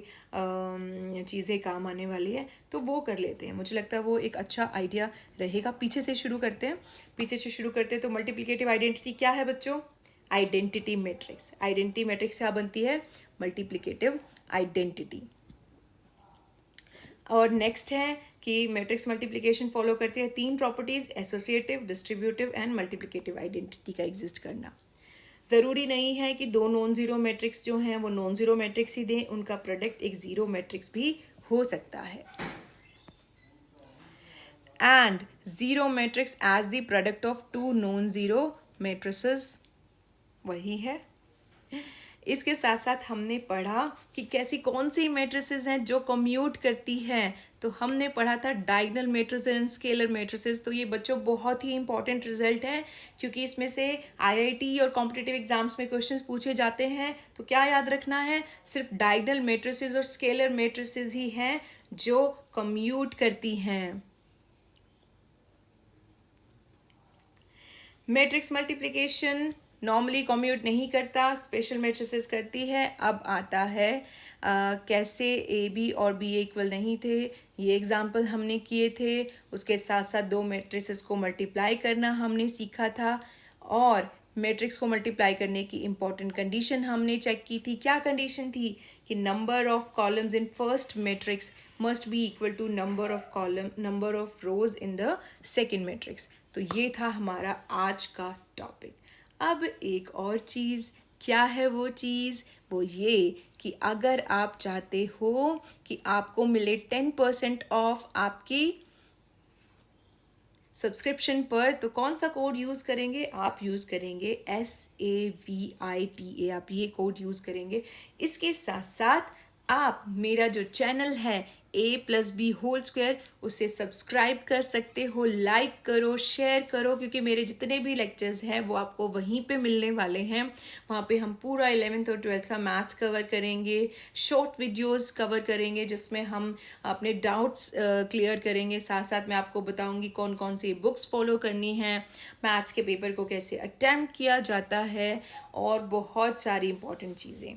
A: चीज़ें काम आने वाली है तो वो कर लेते हैं। मुझे लगता है वो एक अच्छा आइडिया रहेगा। पीछे से शुरू करते हैं। तो मल्टीप्लिकेटिव आइडेंटिटी क्या है बच्चों? Identity matrix. आइडेंटिटी मैट्रिक्स क्या बनती है? Multiplicative identity. और नेक्स्ट है कि मैट्रिक्स मल्टीप्लिकेशन फॉलो करती है 3 properties: associative, distributive and multiplicative identity का एग्जिस्ट करना। ज़रूरी नहीं है कि 2 नॉन ज़ीरो मैट्रिक्स जो हैं वो नॉन ज़ीरो मैट्रिक्स ही दें, उनका प्रोडक्ट एक ज़ीरो मैट्रिक्स भी हो सकता है। And zero matrix as the product of 2 non zero matrices, वही है। इसके साथ साथ हमने पढ़ा कि कैसी कौन सी मैट्रिसेस हैं जो कम्यूट करती हैं। तो हमने पढ़ा था diagonal matrices and scalar matrices. तो ये बच्चों बहुत ही इंपॉर्टेंट रिजल्ट है, क्योंकि इसमें से आईआईटी और कॉम्पिटिटिव एग्जाम्स में क्वेश्चंस पूछे जाते हैं। तो क्या याद रखना है? सिर्फ डायगोनल मैट्रिसेस और स्केलर मैट्रिसेस ही हैं जो कम्यूट करती हैं। मैट्रिक्स मल्टीप्लिकेशन नॉर्मली कम्यूट नहीं करता, स्पेशल मैट्रिसेस करती है। अब आता है कैसे ए बी और बी इक्वल नहीं थे, ये एग्जाम्पल हमने किए थे। उसके साथ साथ 2 मैट्रिसेस को मल्टीप्लाई करना हमने सीखा था, और मैट्रिक्स को मल्टीप्लाई करने की इंपॉर्टेंट कंडीशन हमने चेक की थी। क्या कंडीशन थी? कि number of columns in first matrix must be equal to number of rows in the second matrix. तो ये था हमारा आज का टॉपिक। अब एक और चीज़, क्या है वो चीज़? वो ये कि अगर आप चाहते हो कि आपको मिले 10% ऑफ आपकी सब्सक्रिप्शन पर, तो कौन सा कोड यूज़ करेंगे? आप यूज़ करेंगे SAVITA, आप ये कोड यूज़ करेंगे। इसके साथ साथ आप मेरा जो चैनल है A+B² उसे सब्सक्राइब कर सकते हो, लाइक करो, शेयर करो, क्योंकि मेरे जितने भी लेक्चर्स हैं वो आपको वहीं पे मिलने वाले हैं। वहाँ पे हम पूरा 11th और 12th का मैथ्स कवर करेंगे, शॉर्ट वीडियोस कवर करेंगे जिसमें हम अपने डाउट्स क्लियर करेंगे। साथ साथ मैं आपको बताऊँगी कौन कौन सी बुक्स फॉलो करनी है, मैथ्स के पेपर को कैसे अटैम्प्ट किया जाता है, और बहुत सारी इंपॉर्टेंट चीज़ें।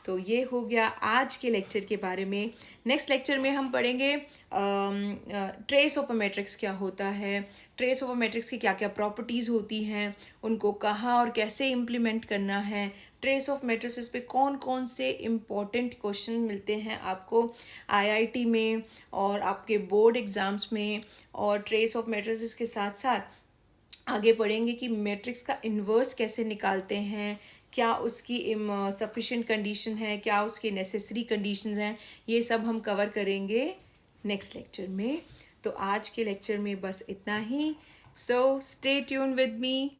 A: तो ये हो गया आज के लेक्चर के बारे में। नेक्स्ट लेक्चर में हम पढ़ेंगे ट्रेस ऑफ अ मैट्रिक्स क्या होता है, ट्रेस ऑफ अ मैट्रिक्स की क्या क्या प्रॉपर्टीज़ होती हैं, उनको कहाँ और कैसे इम्प्लीमेंट करना है, ट्रेस ऑफ मैट्रिसेस पे कौन कौन से इम्पॉर्टेंट क्वेश्चन मिलते हैं आपको आईआईटी में और आपके बोर्ड एग्ज़ाम्स में, और ट्रेस ऑफ मैट्रिसेस के साथ साथ आगे पढ़ेंगे कि मैट्रिक्स का इन्वर्स कैसे निकालते हैं, क्या उसकी सफिशिएंट कंडीशन है, क्या उसकी नेसेसरी कंडीशंस हैं। ये सब हम कवर करेंगे नेक्स्ट लेक्चर में। तो आज के लेक्चर में बस इतना ही। So stay tuned with me.